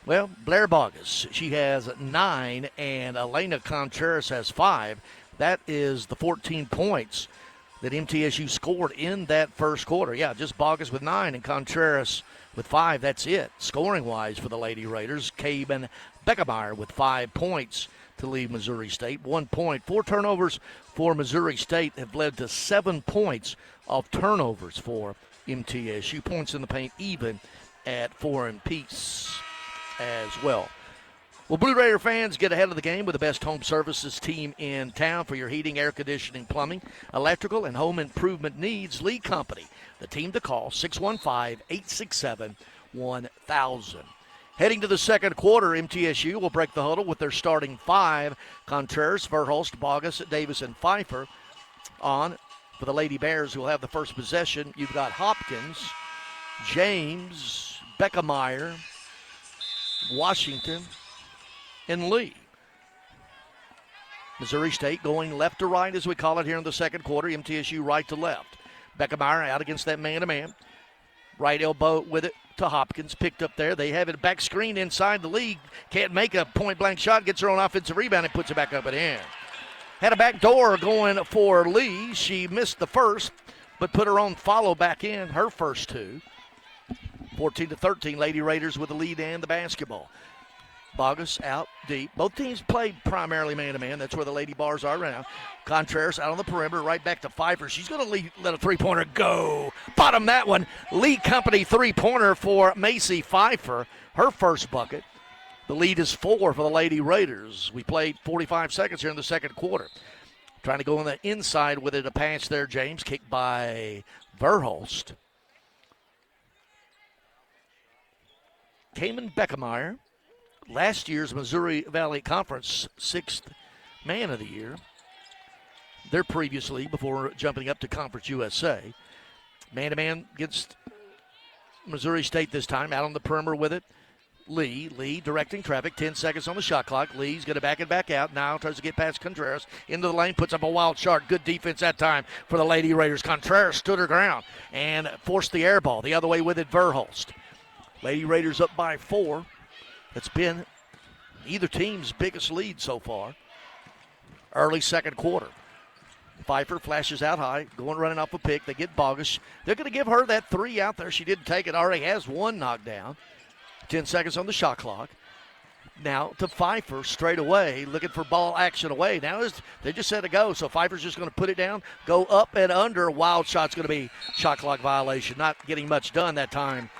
well, Blair Bogus, she has 9, and Elena Contreras has 5. That is the 14 points that MTSU scored in that first quarter. Yeah, just Bogus with 9 and Contreras with 5. That's it, scoring-wise for the Lady Raiders. Caben Beckemeyer with 5 points to lead Missouri State. 1 point. 4 turnovers for Missouri State have led to 7 points of turnovers for MTSU. Points in the paint even at 4 apiece as well. Well, Blue Raider fans, get ahead of the game with the best home services team in town for your heating, air conditioning, plumbing, electrical, and home improvement needs. Lee Company, the team to call, 615-867-1000. Heading to the second quarter, MTSU will break the huddle with their starting 5. Contreras, Verhulst, Bogus, Davis, and Pfeiffer. On for the Lady Bears, who will have the first possession. You've got Hopkins, James, Beckemeyer, Washington, and Lee. Missouri State going left to right, as we call it here in the second quarter. MTSU right to left. Beckemeyer out against that man-to-man. Right elbow with it to Hopkins. Picked up there. They have it back screen inside the league. Can't make a point-blank shot. Gets her own offensive rebound and puts it back up and in. Had a back door going for Lee. She missed the first, but put her own follow back in, her first 2. 14-13, Lady Raiders with the lead and the basketball. Bogus out deep. Both teams played primarily man-to-man. That's where the Lady Bars are right now. Contreras out on the perimeter, right back to Pfeiffer. She's going to let a three-pointer go. Bottom that one. Lee Company three-pointer for Macy Pfeiffer. Her first bucket. The lead is 4 for the Lady Raiders. We played 45 seconds here in the second quarter. Trying to go on the inside with it. A pass there, James. Kicked by Verhulst. Kamen Beckemeyer. Last year's Missouri Valley Conference 6th man of the year. Their previous league before jumping up to Conference USA. Man-to-man against Missouri State this time. Out on the perimeter with it. Lee directing traffic. 10 seconds on the shot clock. Lee's going to back it back out. Now tries to get past Contreras. Into the lane. Puts up a wild shot. Good defense that time for the Lady Raiders. Contreras stood her ground and forced the air ball. The other way with it, Verhulst. Lady Raiders up by 4. It's been either team's biggest lead so far. Early second quarter. Pfeiffer flashes out high, running off a pick. They get Bogus. They're going to give her that 3 out there. She didn't take it. Already has 1 knocked down. 10 seconds on the shot clock. Now to Pfeiffer straight away, looking for ball action away. Now they just said to go, so Pfeiffer's just going to put it down, go up and under. Wild shot's going to be shot clock violation. Not getting much done that time,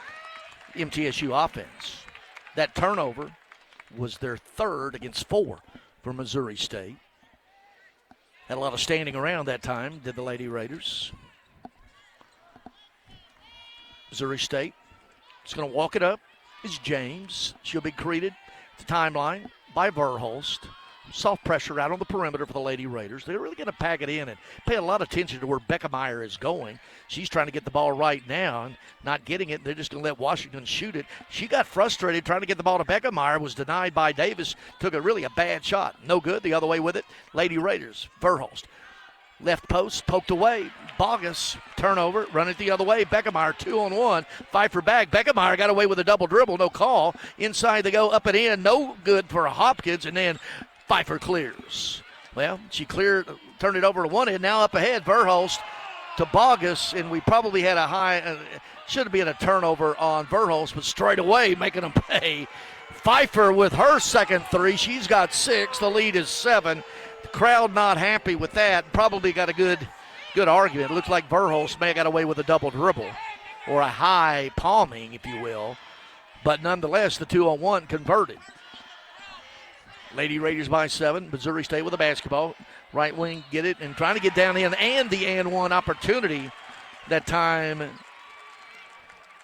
MTSU offense. That turnover was their 3rd against 4 for Missouri State. Had a lot of standing around that time, did the Lady Raiders. Missouri State is going to walk it up. It's James. She'll be greeted at the timeline by Verhulst. Soft pressure out on the perimeter for the Lady Raiders. They're really going to pack it in and pay a lot of attention to where Beckemeyer is going. She's trying to get the ball right now and not getting it. They're just going to let Washington shoot it. She got frustrated trying to get the ball to Beckemeyer. Was denied by Davis. Took a bad shot. No good. The other way with it. Lady Raiders. Verhulst. Left post. Poked away. Bogus. Turnover. Run it the other way. Beckemeyer 2-on-1. Pfeiffer back. Beckemeyer got away with a double dribble. No call. Inside they go. Up and in. No good for Hopkins. And then Pfeiffer clears. Well, she turned it over to one end. Now up ahead, Verhulst to Bogus, and we probably had a high, should have been a turnover on Verhulst, but straight away making them pay. Pfeiffer with her second 3. She's got 6. The lead is 7. The crowd not happy with that. Probably got a good good argument. It looks like Verhulst may have got away with a double dribble or a high palming, if you will. But nonetheless, the 2-on-1 converted. Lady Raiders by 7. Missouri State with the basketball. Right wing, get it, and trying to get down in. And the and one opportunity that time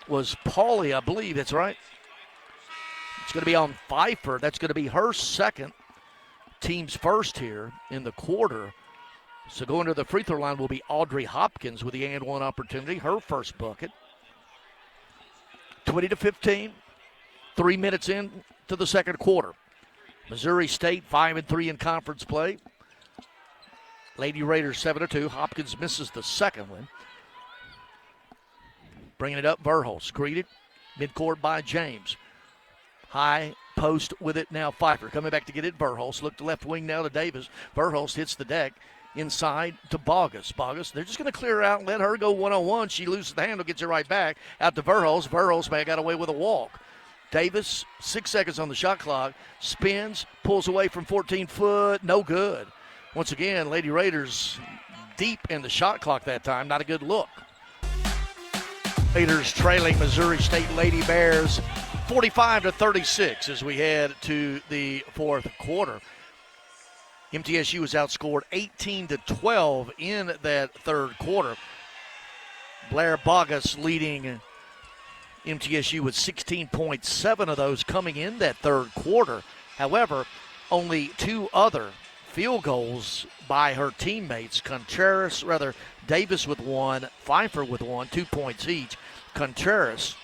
was Pauly, I believe. That's right. It's going to be on Pfeiffer. That's going to be her second. Team's first here in the quarter. So going to the free throw line will be Audrey Hopkins with the and one opportunity, her first bucket. 20-15, 3 minutes in to the second quarter. Missouri State 5-3 in conference play. Lady Raiders 7-2. Hopkins misses the second one. Bringing it up, Verhulst greeted midcourt by James. High post with it now. Pfeiffer coming back to get it. Verhulst look to left wing now to Davis. Verhulst hits the deck. Inside to Bogus. They're just going to clear her out and let her go one-on-one. She loses the handle, gets it right back. Out to Verhulst. Verhulst may have got away with a walk. Davis, 6 seconds on the shot clock. Spins, pulls away from 14 foot. No good. Once again, Lady Raiders deep in the shot clock that time. Not a good look. Raiders trailing Missouri State Lady Bears 45-36 as we head to the fourth quarter. MTSU was outscored 18-12 in that third quarter. Blair Bogus leading MTSU with 16.7 of those coming in that third quarter. However, only 2 other field goals by her teammates. Davis with 1, Pfeiffer with 1, 2 points each. Contreras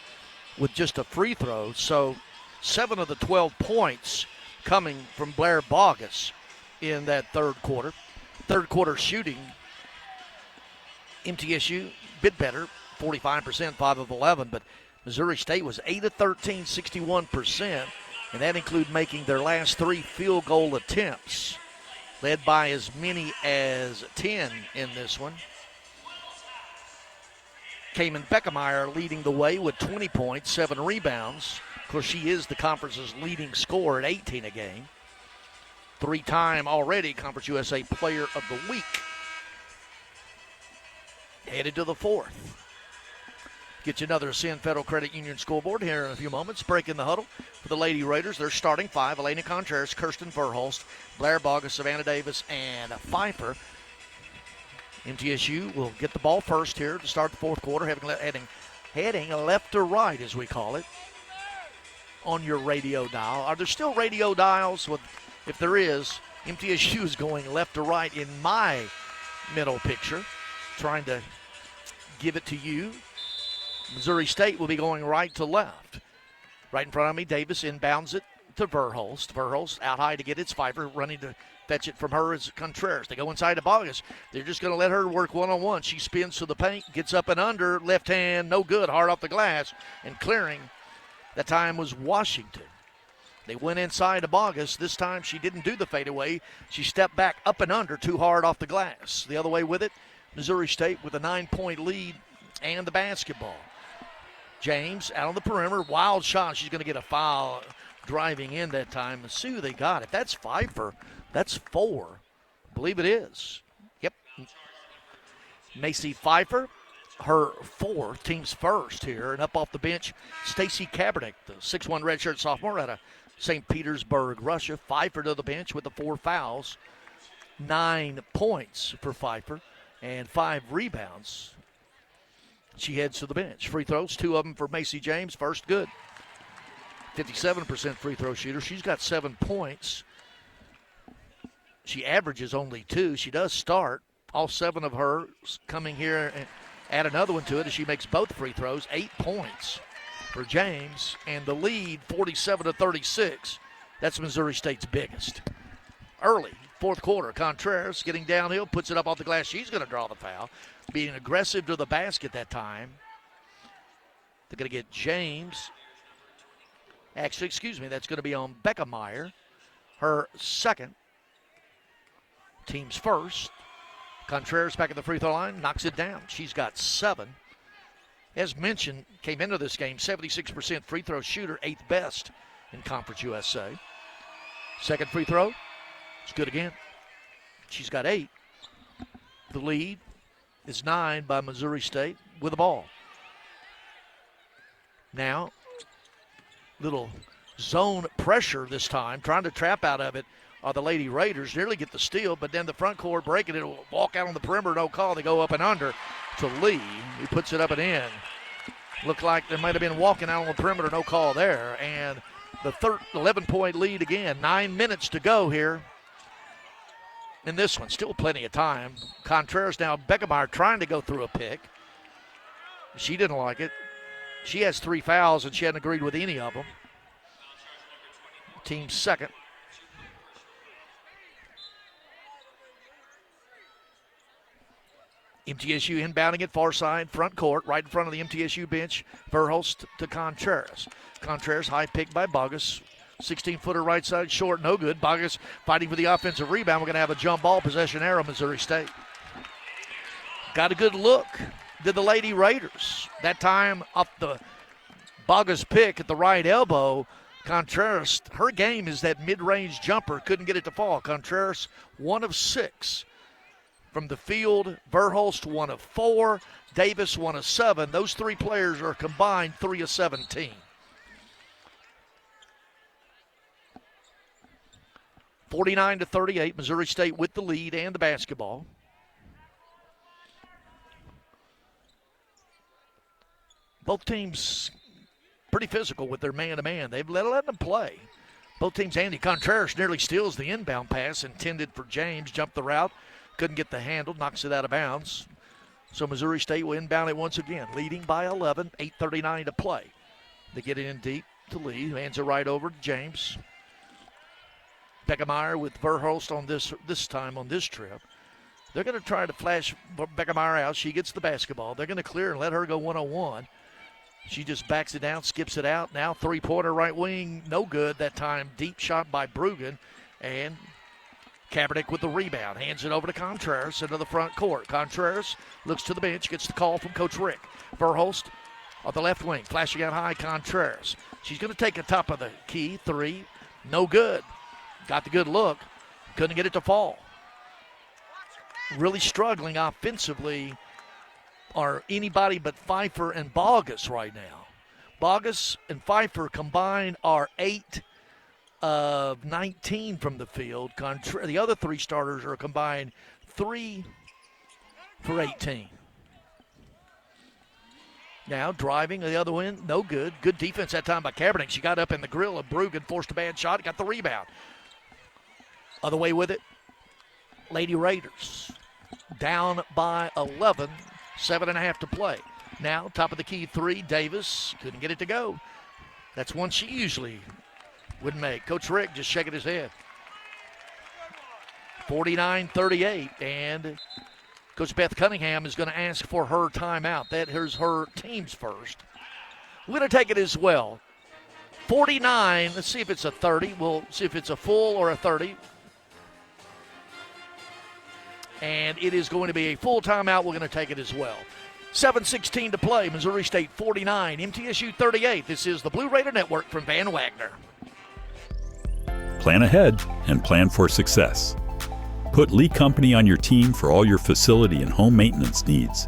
with just a free throw. So 7 of the 12 points coming from Blair Bogus in that third quarter. Third quarter shooting, MTSU bit better, 45%, 5 of 11, but Missouri State was 8 of 13, 61%, and that includes making their last 3 field goal attempts, led by as many as 10 in this one. Cayman Beckemeyer leading the way with 20 points, 7 rebounds. Of course, she is the conference's leading scorer at 18 a game. 3-time already Conference USA Player of the Week. Headed to the fourth. Get you another Ascend Federal Credit Union scoreboard here in a few moments. Breaking the huddle for the Lady Raiders. They're starting 5. Elena Contreras, Kirsten Verhulst, Blair Bogus, Savannah Davis, and Pfeiffer. MTSU will get the ball first here to start the fourth quarter, heading left to right, as we call it, on your radio dial. Are there still radio dials? If there is, MTSU is going left to right in my middle picture, trying to give it to you. Missouri State will be going right to left. Right in front of me, Davis inbounds it to Verhulst. Verhulst out high to get it. Pfeiffer running to fetch it from her is Contreras. They go inside to Bogus. They're just going to let her work one-on-one. She spins to the paint, gets up and under, left hand, no good, hard off the glass, and clearing. That time was Washington. They went inside to Bogus. This time she didn't do the fadeaway. She stepped back up and under, too hard off the glass. The other way with it, Missouri State with a 9-point lead and the basketball. James out on the perimeter, wild shot. She's going to get a foul driving in that time. Sue, they got it. That's Pfeiffer. That's 4. I believe it is. Yep. Macy Pfeiffer, her 4th, team's first here. And up off the bench, Stacy Kaepernick, the 6'1 redshirt sophomore out of St. Petersburg, Russia. Pfeiffer to the bench with the 4 fouls. 9 points for Pfeiffer and 5 rebounds. She heads to the bench. Free throws, 2 of them for Macy James. First good. 57% free throw shooter. She's got 7 points. She averages only 2. She does start. All 7 of her coming here and add another one to it as she makes both free throws. 8 points for James. And the lead, 47-36. That's Missouri State's biggest. Early, fourth quarter. Contreras getting downhill, puts it up off the glass. She's going to draw the foul. Being aggressive to the basket that time. They're going to get James. Actually, excuse me, that's going to be on Beckemeyer. Her second. Team's first. Contreras back at the free throw line, knocks it down. She's got 7. As mentioned, came into this game, 76% free throw shooter, 8th best in Conference USA. Second free throw, it's good again. She's got 8. The lead, is 9 by Missouri State with the ball. Now, little zone pressure this time, trying to trap out of it are the Lady Raiders. Nearly get the steal, but then the front court breaking it, walk out on the perimeter, no call. They go up and under to Lee. He puts it up and in. Looked like there might have been walking out on the perimeter, no call there. And the 11-point lead again. 9 minutes to go here in this one. Still plenty of time. Contreras now, Beckemeyer trying to go through a pick. She didn't like it. She has 3 fouls, and she hadn't agreed with any of them. Team's second. MTSU inbounding it far side, front court, right in front of the MTSU bench. Verhulst to Contreras. Contreras high pick by Bogus. 16-footer right side, short, no good. Bogus fighting for the offensive rebound. We're going to have a jump ball possession arrow, Missouri State. Got a good look, did the Lady Raiders. That time off the Bogus pick at the right elbow. Contreras, her game is that mid-range jumper. Couldn't get it to fall. Contreras, 1 of 6. From the field, Verhulst 1 of 4, Davis 1 of 7. Those 3 players are combined 3 of 17. (49-38), Missouri State with the lead and the basketball. Both teams pretty physical with their man-to-man. They've let them play. Both teams, Andy Contreras nearly steals the inbound pass intended for James, jumped the route. Couldn't get the handle, knocks it out of bounds. So Missouri State will inbound it once again, leading by 11, 8:39 to play. They get it in deep to Lee, who hands it right over to James. Beckemeyer with Verhulst on this time on this trip. They're going to try to flash Beckemeyer out. She gets the basketball. They're going to clear and let her go one-on-one. She just backs it down, skips it out. Now three-pointer right wing, no good that time. Deep shot by Brugan, and Kaepernick with the rebound. Hands it over to Contreras into the front court. Contreras looks to the bench, gets the call from Coach Rick. Verhulst on the left wing, flashing out high, Contreras. She's going to take a top of the key, 3, no good. Got the good look, couldn't get it to fall. Really struggling offensively are anybody but Pfeiffer and Bogus right now. Bogus and Pfeiffer combined are 8 of 19 from the field. The other 3 starters are combined 3 for 18. Now driving the other end, no good. Good defense that time by Kaepernick. She got up in the grill of Brugan, forced a bad shot, got the rebound. Other way with it, Lady Raiders down by 11, 7.5 to play. Now top of the key 3, Davis couldn't get it to go. That's one she usually would make. Coach Rick just shaking his head. 49-38, and Coach Beth Cunningham is going to ask for her timeout. Here's her team's first. We're going to take it as well. 49, let's see if it's a 30. We'll see if it's a full or a 30. And it is going to be a full timeout. We're going to take it as well. 7:16 to play. Missouri State 49, MTSU 38. This is the Blue Raider Network from Van Wagner. Plan ahead and plan for success. Put Lee Company on your team for all your facility and home maintenance needs.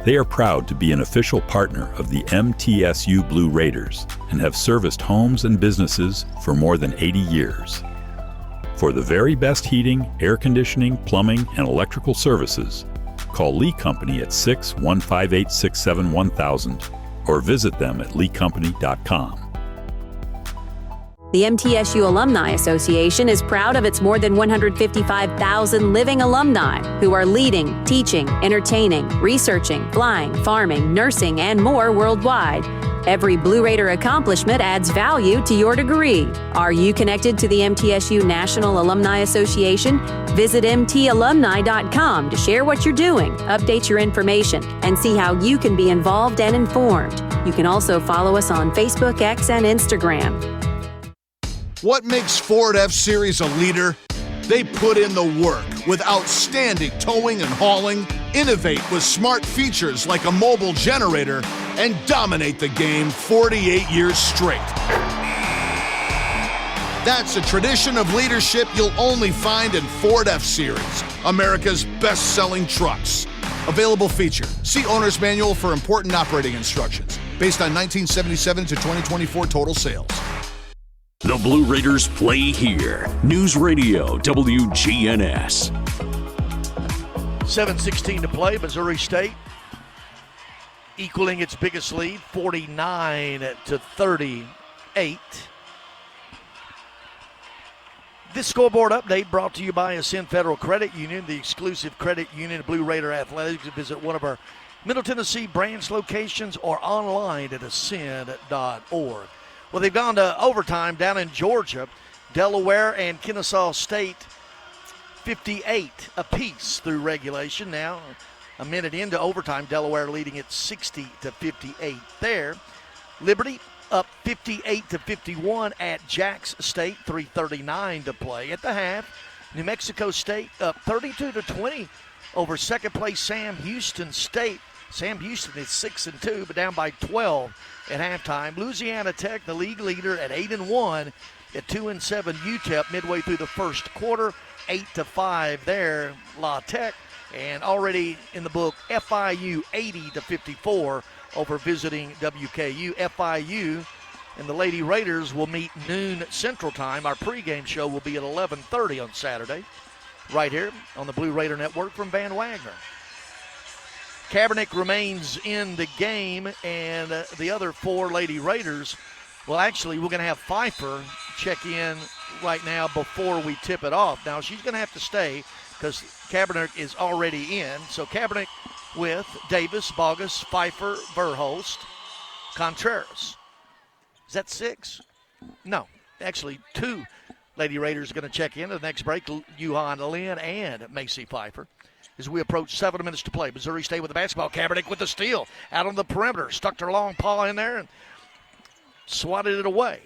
They are proud to be an official partner of the MTSU Blue Raiders and have serviced homes and businesses for more than 80 years. For the very best heating, air conditioning, plumbing, and electrical services, call Lee Company at 6-158-67-1000 or visit them at leecompany.com. The MTSU Alumni Association is proud of its more than 155,000 living alumni who are leading, teaching, entertaining, researching, flying, farming, nursing, and more worldwide. Every Blue Raider accomplishment adds value to your degree. Are you connected to the MTSU National Alumni Association? Visit mtalumni.com to share what you're doing, update your information, and see how you can be involved and informed. You can also follow us on Facebook, X, and Instagram. What makes Ford F-Series a leader? They put in the work with outstanding towing and hauling, innovate with smart features like a mobile generator, and dominate the game 48 years straight. That's a tradition of leadership you'll only find in Ford F-Series, America's best-selling trucks. Available feature. See owner's manual for important operating instructions. Based on 1977 to 2024 total sales. The Blue Raiders play here. News Radio WGNS. 7:16 to play. Missouri State equaling its biggest lead, 49-38. This scoreboard update brought to you by Ascend Federal Credit Union, the exclusive credit union of Blue Raider Athletics. Visit one of our Middle Tennessee branch locations or online at ascend.org. Well, they've gone to overtime down in Georgia. Delaware and Kennesaw State 58 apiece through regulation. Now, a minute into overtime, Delaware leading it 60-58 there. Liberty up 58-51 at Jax State, 3:39 to play at the half. New Mexico State up 32-20 over second place Sam Houston State. Sam Houston is 6-2, but down by 12 at halftime. Louisiana Tech, the league leader, at 8-1 at 2-7 UTEP midway through the first quarter, 8-5 there. La Tech, and already in the book, FIU 80-54 over visiting WKU. FIU and the Lady Raiders will meet noon Central Time. Our pregame show will be at 11:30 on Saturday, right here on the Blue Raider Network from Van Wagner. Kaepernick remains in the game, and the other four Lady Raiders, well, actually, we're going to have Pfeiffer check in right now before we tip it off. Now, she's going to have to stay because Kaepernick is already in. So Kaepernick with Davis, Bogus, Pfeiffer, Verhulst, Contreras. Is that six? No, actually two Lady Raiders are going to check in at the next break, Yuhan Lin and Macy Pfeiffer. As we approach 7 minutes to play, Missouri State with the basketball. Kaepernick with the steal out on the perimeter. Stuck her long paw in there and swatted it away.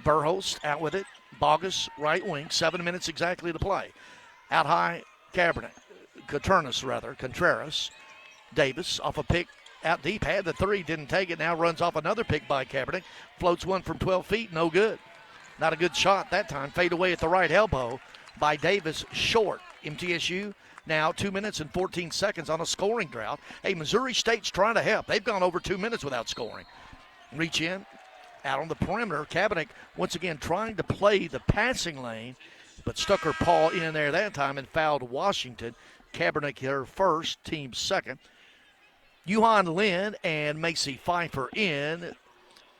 Verhulst out with it. Bogus, right wing. 7 minutes exactly to play. Out high, Kaepernick. Contreras. Davis off a pick out deep. Had the three, didn't take it. Now runs off another pick by Kaepernick. Floats one from 12 feet, no good. Not a good shot that time. Fade away at the right elbow by Davis, short. MTSU now 2 minutes and 14 seconds on a scoring drought. Hey, Missouri State's trying to help. They've gone over 2 minutes without scoring. Reach in, out on the perimeter. Kaepernick once again trying to play the passing lane, but stuck her paw in there that time and fouled Washington. Kaepernick her first, team second. Yuhan Lin and Macy Pfeiffer in.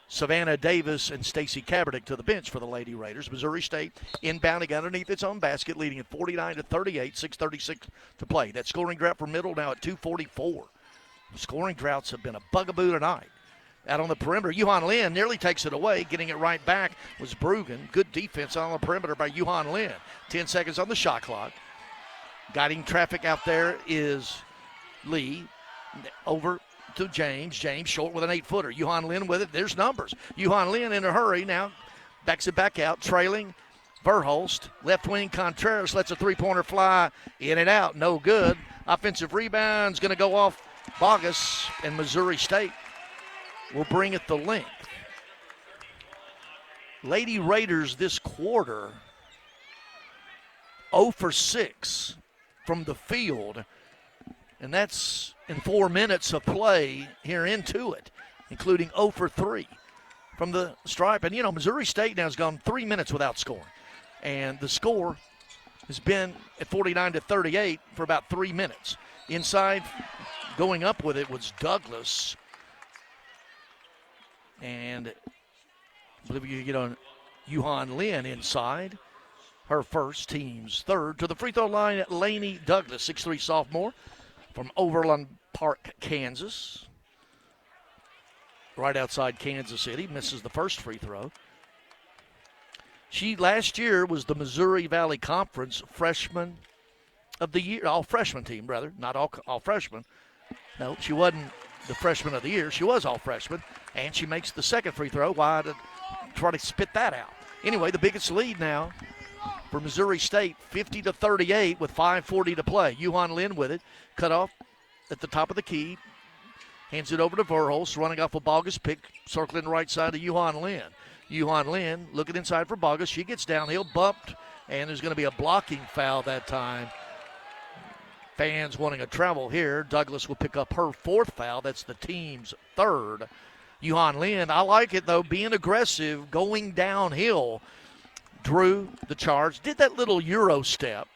Savannah Davis and Stacy Kaepernick to the bench for the Lady Raiders. Missouri State inbounding underneath its own basket, leading at 49-38, 6:36 to play. That scoring drought for middle now at 2:44. Scoring droughts have been a bugaboo tonight. Out on the perimeter, Yuhan Lin nearly takes it away. Getting it right back was Brugan. Good defense on the perimeter by Yuhan Lin. 10 seconds on the shot clock. Guiding traffic out there is Lee. Over to James. James short with an 8-footer. Yuhan Lin with it. There's numbers. Yuhan Lin in a hurry now. Backs it back out. Trailing Verhulst. Left wing Contreras lets a three-pointer fly in and out. No good. Offensive rebound's going to go off Bogus, and Missouri State will bring it the length. Lady Raiders this quarter 0 for 6 from the field. And that's in 4 minutes of play here into it, including 0 for 3 from the stripe. And, you know, Missouri State now has gone 3 minutes without scoring. And the score has been at 49-38 for about 3 minutes. Inside, going up with it was Douglas. And I believe you get on Yuhan Lin inside. Her first, team's third. To the free throw line at Lainey Douglas, 6'3" sophomore. From Overland Park, Kansas. Right outside Kansas City. Misses the first free throw. She last year was the Missouri Valley Conference freshman of the year. All freshman team, rather. Not all freshmen. No, she wasn't the freshman of the year. She was all freshman. And she makes the second free throw. Why to try to spit that out? Anyway, the biggest lead now for Missouri State, 50-38 with 5:40 to play. Yuhan Lin with it. Cut off at the top of the key. Hands it over to Verhulst, running off a Bogus pick, circling the right side to Yuhan Lin. Yuhan Lin looking inside for Bogus. She gets downhill, bumped, and there's going to be a blocking foul that time. Fans wanting a travel here. Douglas will pick up her 4th foul. That's the team's 3rd. Yuhan Lin, I like it, though, being aggressive, going downhill. Drew the charge, did that little Euro step.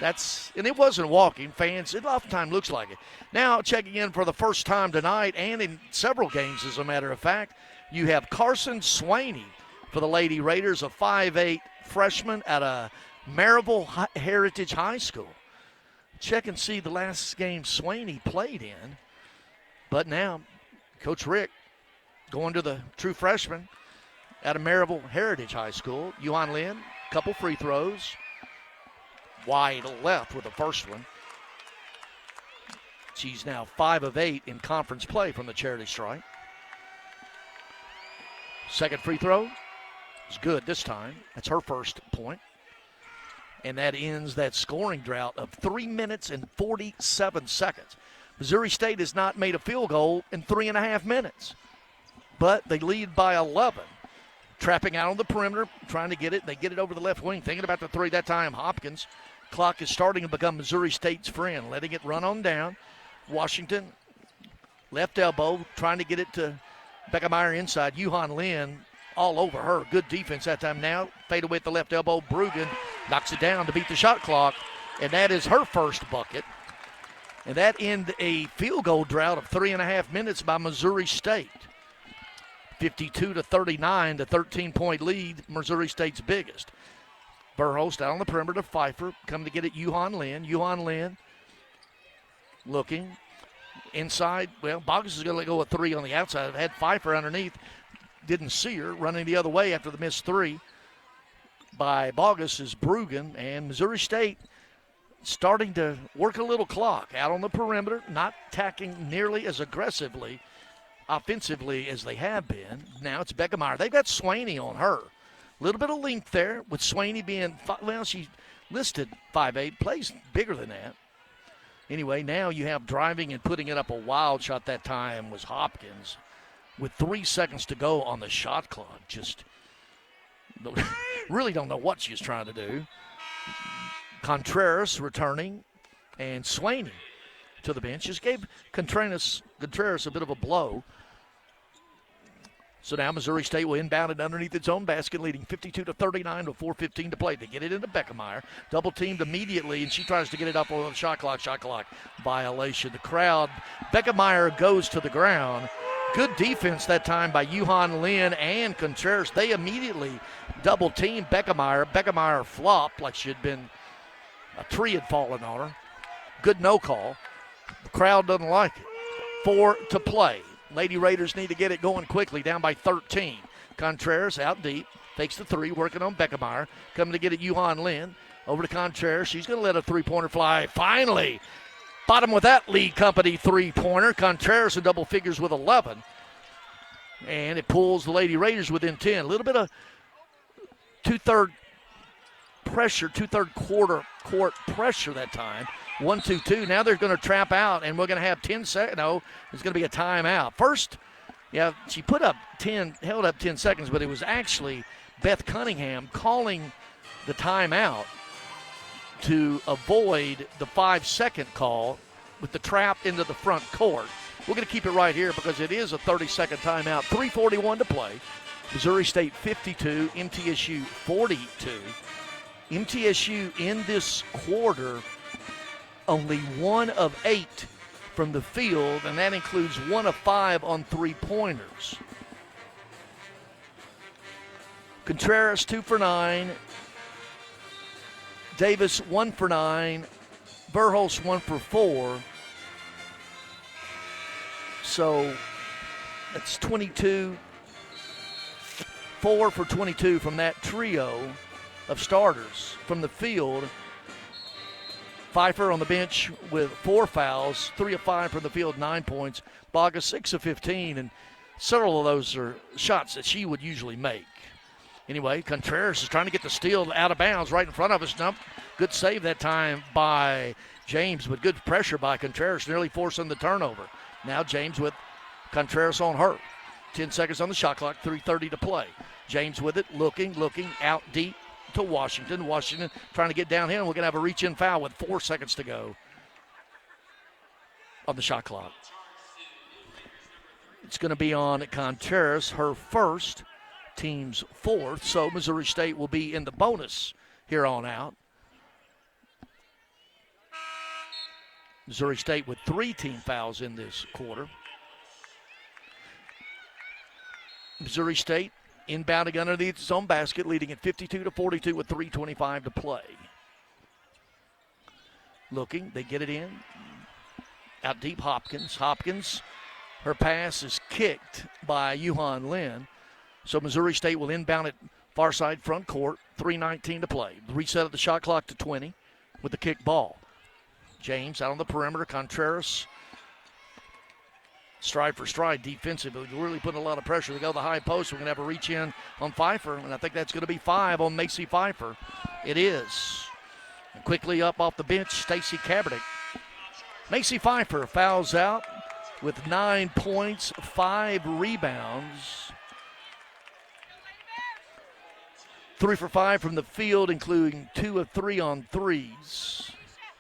And it wasn't walking. Fans, it oftentimes looks like it. Now checking in for the first time tonight and in several games, as a matter of fact, you have Carson Swaney for the Lady Raiders, a 5'8" freshman at a Maryville Heritage High School. Check and see the last game Swaney played in. But now, Coach Rick going to the true freshman at a Maryville Heritage High School. Yuhan Lin, couple free throws. Wide left with the first one. She's now 5 of 8 in conference play from the charity stripe. Second free throw is good this time. That's her first point. And that ends that scoring drought of 3 minutes and 47 seconds. Missouri State has not made a field goal in 3.5 minutes, but they lead by 11. Trapping out on the perimeter, trying to get it. They get it over the left wing, thinking about the three. That time, Hopkins. Clock is starting to become Missouri State's friend, letting it run on down. Washington, left elbow, trying to get it to Beckemeyer inside. Yuhan Lin all over her. Good defense that time. Now, fade away at the left elbow. Brugan knocks it down to beat the shot clock, and that is her first bucket. And that ends a field goal drought of 3.5 minutes by Missouri State. 52-39, the 13-point lead, Missouri State's biggest. Burhost out on the perimeter. Pfeiffer coming to get it. Yuhan Lin. Yuhan Lin looking inside. Well, Bogus is going to go a three on the outside. Had Pfeiffer underneath. Didn't see her. Running the other way after the missed three by Bogus is Brugan. And Missouri State starting to work a little clock out on the perimeter, not attacking nearly as aggressively offensively as they have been. Now it's Beckemeyer. They've got Swaney on her. A little bit of length there with Swaney being, well, she listed 5'8", plays bigger than that. Anyway, now you have driving and putting it up a wild shot that time was Hopkins with 3 seconds to go on the shot clock. Just really don't know what she's trying to do. Contreras returning, and Swaney to the bench. Just gave Contreras a bit of a blow. So now Missouri State will inbound it underneath its own basket, leading 52-39 with 4:15 to play. They get it into Beckemeyer. Double teamed immediately, and she tries to get it up on the shot clock. Shot clock violation. The crowd, Beckemeyer goes to the ground. Good defense that time by Yuhan Lin and Contreras. They immediately double teamed Beckemeyer. Beckemeyer flopped like she had been, a tree had fallen on her. Good no call. The crowd doesn't like it. 4 to play. Lady Raiders need to get it going quickly, down by 13. Contreras out deep, fakes the three, working on Beckemeyer. Coming to get it, Yuhan Lin. Over to Contreras. She's going to let a three-pointer fly. Finally, bottom with that lead company three-pointer. Contreras in double figures with 11. And it pulls the Lady Raiders within 10. A little bit of two-third pressure, two-third quarter court pressure that time. 1-2-2. Now they're going to trap out, and we're going to have 10 seconds. No, it's going to be a timeout. First, yeah, she put up 10, held up 10 seconds, but it was actually Beth Cunningham calling the timeout to avoid the 5-second call with the trap into the front court. We're going to keep it right here because it is a 30-second timeout. 3:41 to play. Missouri State 52, MTSU 42. MTSU in this quarter only 1 of 8 from the field, and that includes 1 of 5 on three-pointers. Contreras 2 for 9. Davis 1 for 9. Burhos 1 for 4. So that's 22. 4 for 22 from that trio of starters from the field. Pfeiffer on the bench with 4 fouls, 3 of 5 from the field, 9 points. Bogus 6 of 15, and several of those are shots that she would usually make. Anyway, Contreras is trying to get the steal out of bounds right in front of us. Good save that time by James, but good pressure by Contreras, nearly forcing the turnover. Now James with Contreras on her. 10 seconds on the shot clock, 3:30 to play. James with it, looking out deep to Washington. Washington trying to get downhill. We're going to have a reach-in foul with 4 seconds to go. on the shot clock. It's going to be on Contreras, her first, team's fourth. So Missouri State will be in the bonus here on out. Missouri State with 3 team fouls in this quarter. Missouri State inbounding underneath its own basket, leading at 52-42 with 3:25 to play. Looking, they get it in. Out deep, Hopkins. Hopkins, her pass is kicked by Yuhan Lin. So Missouri State will inbound it far side front court, 3:19 to play. Reset of the shot clock to 20 with the kick ball. James out on the perimeter. Contreras, stride for stride defensively. We're really putting a lot of pressure. They go to the high post. We're going to have a reach in on Pfeiffer, and I think that's going to be 5 on Macy Pfeiffer. It is. And quickly up off the bench, Stacy Kaepernick. Macy Pfeiffer fouls out with 9 points, 5 rebounds. 3 for 5 from the field, including 2 of 3 on threes.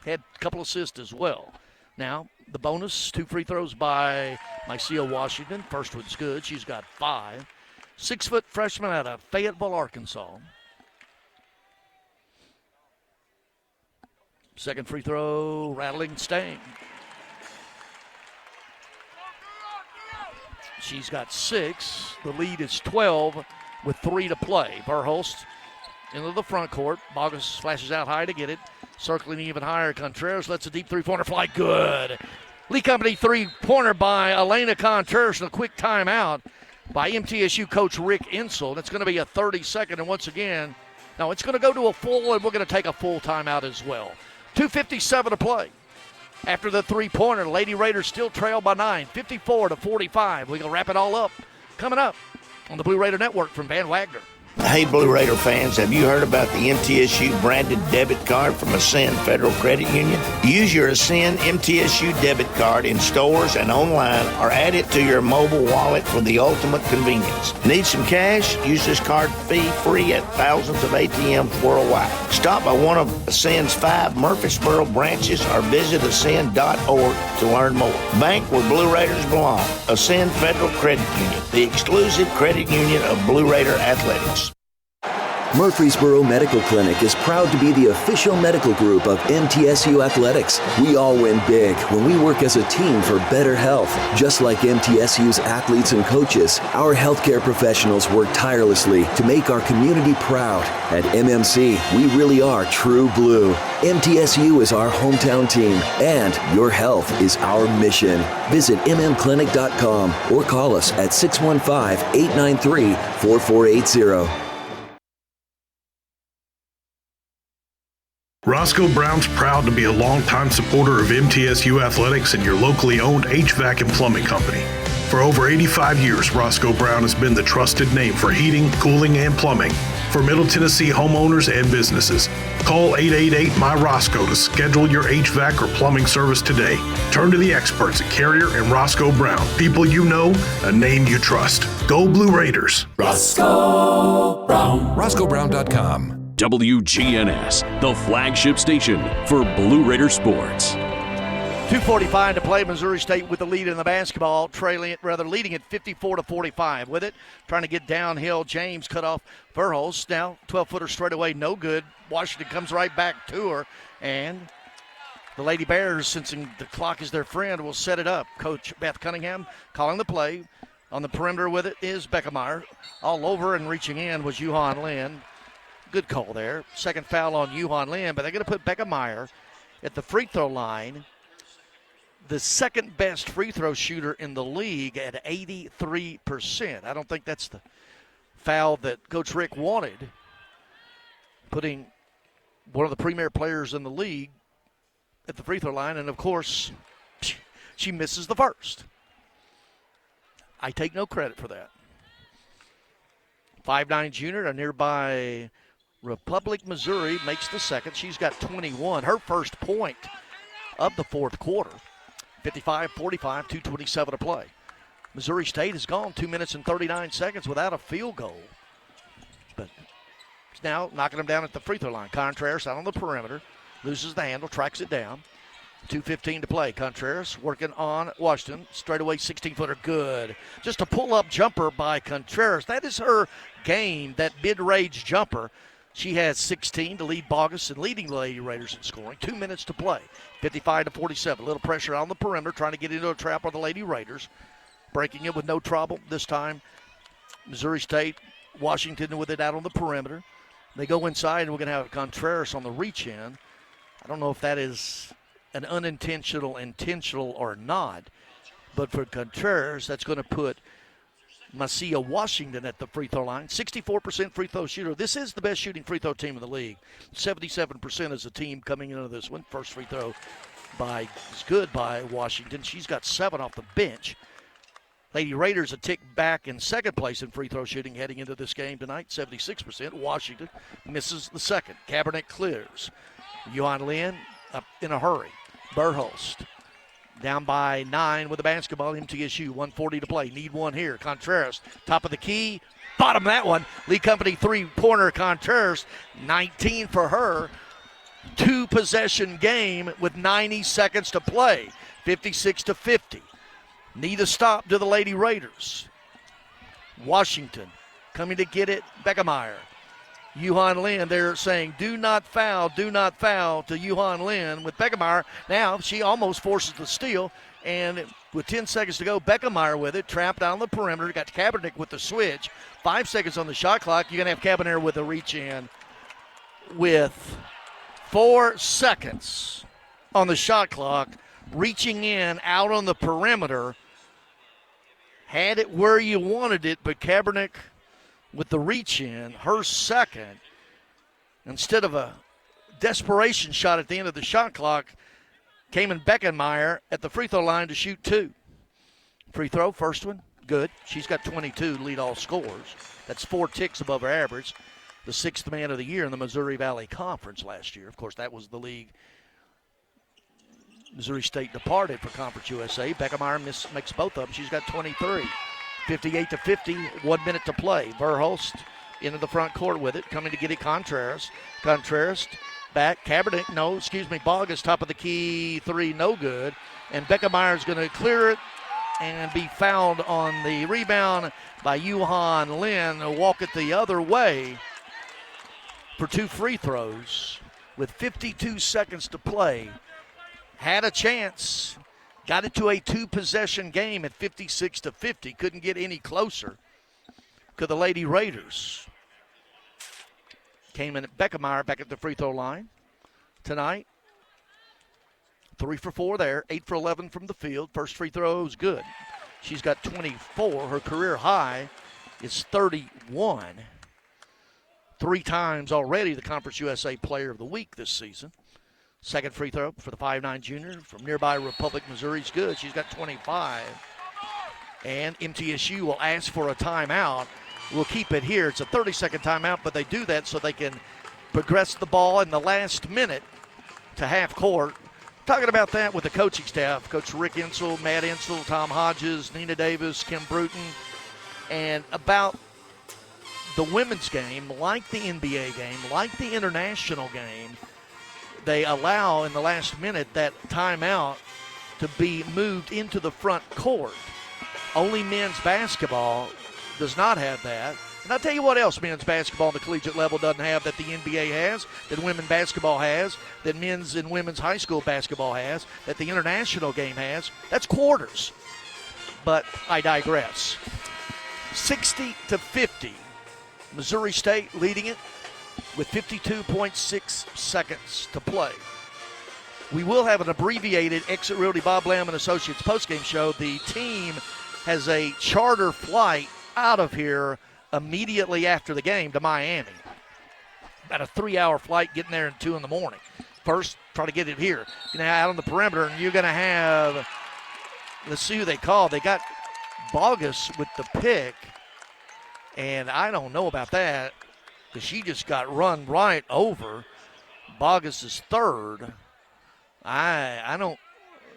Had a couple assists as well. Now, the bonus, 2 free throws by Mycia Washington. First one's good. She's got 5. 6-foot freshman out of Fayetteville, Arkansas. Second free throw, rattling, staying. She's got 6. The lead is 12 with 3 to play. Verhulst into the front court. Bogus flashes out high to get it. Circling even higher. Contreras lets a deep three-pointer fly. Good. Lee Company three-pointer by Elena Contreras. And a quick timeout by MTSU coach Rick Insel. It's going to be a 30-second. And once again, no, it's going to go to a full, and we're going to take a full timeout as well. 2:57 to play. After the three-pointer, Lady Raiders still trail by 9, 54-45. We're going to wrap it all up coming up on the Blue Raider Network from Van Wagner. Hey, Blue Raider fans, have you heard about the MTSU branded debit card from Ascend Federal Credit Union? Use your Ascend MTSU debit card in stores and online, or add it to your mobile wallet for the ultimate convenience. Need some cash? Use this card fee-free at thousands of ATMs worldwide. Stop by one of Ascend's 5 Murfreesboro branches or visit ascend.org to learn more. Bank where Blue Raiders belong. Ascend Federal Credit Union, the exclusive credit union of Blue Raider Athletics. Murfreesboro Medical Clinic is proud to be the official medical group of MTSU Athletics. We all win big when we work as a team for better health. Just like MTSU's athletes and coaches, our healthcare professionals work tirelessly to make our community proud. At MMC, we really are true blue. MTSU is our hometown team, and your health is our mission. Visit mmclinic.com or call us at 615-893-4480. Roscoe Brown's proud to be a longtime supporter of MTSU Athletics and your locally owned HVAC and plumbing company. For over 85 years, Roscoe Brown has been the trusted name for heating, cooling, and plumbing for Middle Tennessee homeowners and businesses. Call 888-MY-ROSCOE to schedule your HVAC or plumbing service today. Turn to the experts at Carrier and Roscoe Brown. People you know, a name you trust. Go Blue Raiders. Roscoe Brown. RoscoeBrown.com. WGNS, the flagship station for Blue Raider sports. 2:45 to play. Missouri State with the lead in the basketball, leading at 54-45 with it. Trying to get downhill. James cut off Verhulst. Now 12-footer straight away, no good. Washington comes right back to her, and the Lady Bears, sensing the clock is their friend, will set it up. Coach Beth Cunningham calling the play. On the perimeter with it is Beckemeyer. All over and reaching in was Yuhan Lin. Good call there. Second foul on Yuhan Lin, but they're going to put Beckemeyer at the free throw line. The second best free throw shooter in the league at 83%. I don't think that's the foul that Coach Rick wanted. Putting one of the premier players in the league at the free throw line, and of course, she misses the first. I take no credit for that. 5'9" junior, a nearby Republic, Missouri, makes the second. She's got 21. Her first point of the fourth quarter. 55-45, 2:27 to play. Missouri State has gone 2 minutes and 39 seconds without a field goal. But now knocking them down at the free throw line. Contreras out on the perimeter. Loses the handle, tracks it down. 2:15 to play. Contreras working on Washington. Straightaway 16-footer, good. Just a pull-up jumper by Contreras. That is her game, that mid-range jumper. She has 16 to lead Bogus and leading the Lady Raiders in scoring. 2 minutes to play. 55-47. A little pressure on the perimeter, trying to get into a trap on the Lady Raiders. Breaking it with no trouble this time. Missouri State, Washington with it out on the perimeter. They go inside, and we're going to have Contreras on the reach-in. I don't know if that is an unintentional, intentional, or not. But for Contreras, that's going to put Macia Washington at the free throw line. 64% free throw shooter. This is the best shooting free throw team in the league. 77% is the team coming into this one. First free throw is good by Washington. She's got 7 off the bench. Lady Raiders a tick back in second place in free throw shooting heading into this game tonight, 76%. Washington misses the second. Kaepernick clears. Yuan Lin up in a hurry. Berholst down by 9 with the basketball. MTSU, 1:40 to play. Need one here. Contreras, top of the key. Bottom that one. Lee Company three-pointer. Contreras, 19 for her. 2-possession game with 90 seconds to play. 56-50. Need a stop to the Lady Raiders. Washington coming to get it. Beckemeyer. Yuhan Lin, they're saying do not foul to Yuhan Lin with Beckemeyer. Now she almost forces the steal, and with 10 seconds to go, Beckemeyer with it, trapped on the perimeter. Got Kaepernick with the switch. 5 seconds on the shot clock. You're going to have Kaepernick with a reach in with 4 seconds on the shot clock. Reaching in out on the perimeter. Had it where you wanted it, but Kaepernick with the reach in, her second, instead of a desperation shot at the end of the shot clock, came in Beckemeyer at the free throw line to shoot 2. Free throw, first one, good. She's got 22 to lead all scorers. That's 4 ticks above her average. The 6th man of the year in the Missouri Valley Conference last year. Of course, that was the league Missouri State departed for Conference USA. Beckemeyer makes both of them. She's got 23. 58-50, 1 minute to play. Verhulst into the front court with it, coming to get it. Contreras back. Kaepernick, Bogus, top of the key, 3, no good. And Beckemeyer's going to clear it and be fouled on the rebound by Yuhan Lin. They'll walk it the other way for 2 free throws with 52 seconds to play. Had a chance, got it to a 2-possession game at 56-50. Couldn't get any closer. Could the Lady Raiders. Came in at Beckemeyer back at the free throw line tonight. 3 for 4 there, 8 for 11 from the field. First free throw is good. She's got 24. Her career high is 31. 3 times already the Conference USA Player of the Week this season. Second free throw for the 5'9 junior from nearby Republic, Missouri is good. She's got 25. And MTSU will ask for a timeout. We'll keep it here. It's a 30-second timeout, but they do that so they can progress the ball in the last minute to half court. Talking about that with the coaching staff, Coach Rick Insel, Matt Insel, Tom Hodges, Nina Davis, Kim Bruton, and about the women's game, like the NBA game, like the international game, they allow in the last minute that timeout to be moved into the front court. Only men's basketball does not have that. And I'll tell you what else men's basketball on the collegiate level doesn't have that the NBA has, that women's basketball has, that men's and women's high school basketball has, that the international game has. That's quarters. But I digress. 60-50. Missouri State leading it with 52.6 seconds to play. We will have an abbreviated Exit Realty Bob Lamb and Associates postgame show. The team has a charter flight out of here immediately after the game to Miami. About a 3-hour flight getting there at 2 in the morning. First, try to get it here. Out on the perimeter, and you're going to have, let's see who they call. They got Bogus with the pick, and I don't know about that because she just got run right over. Bogus is third. I don't.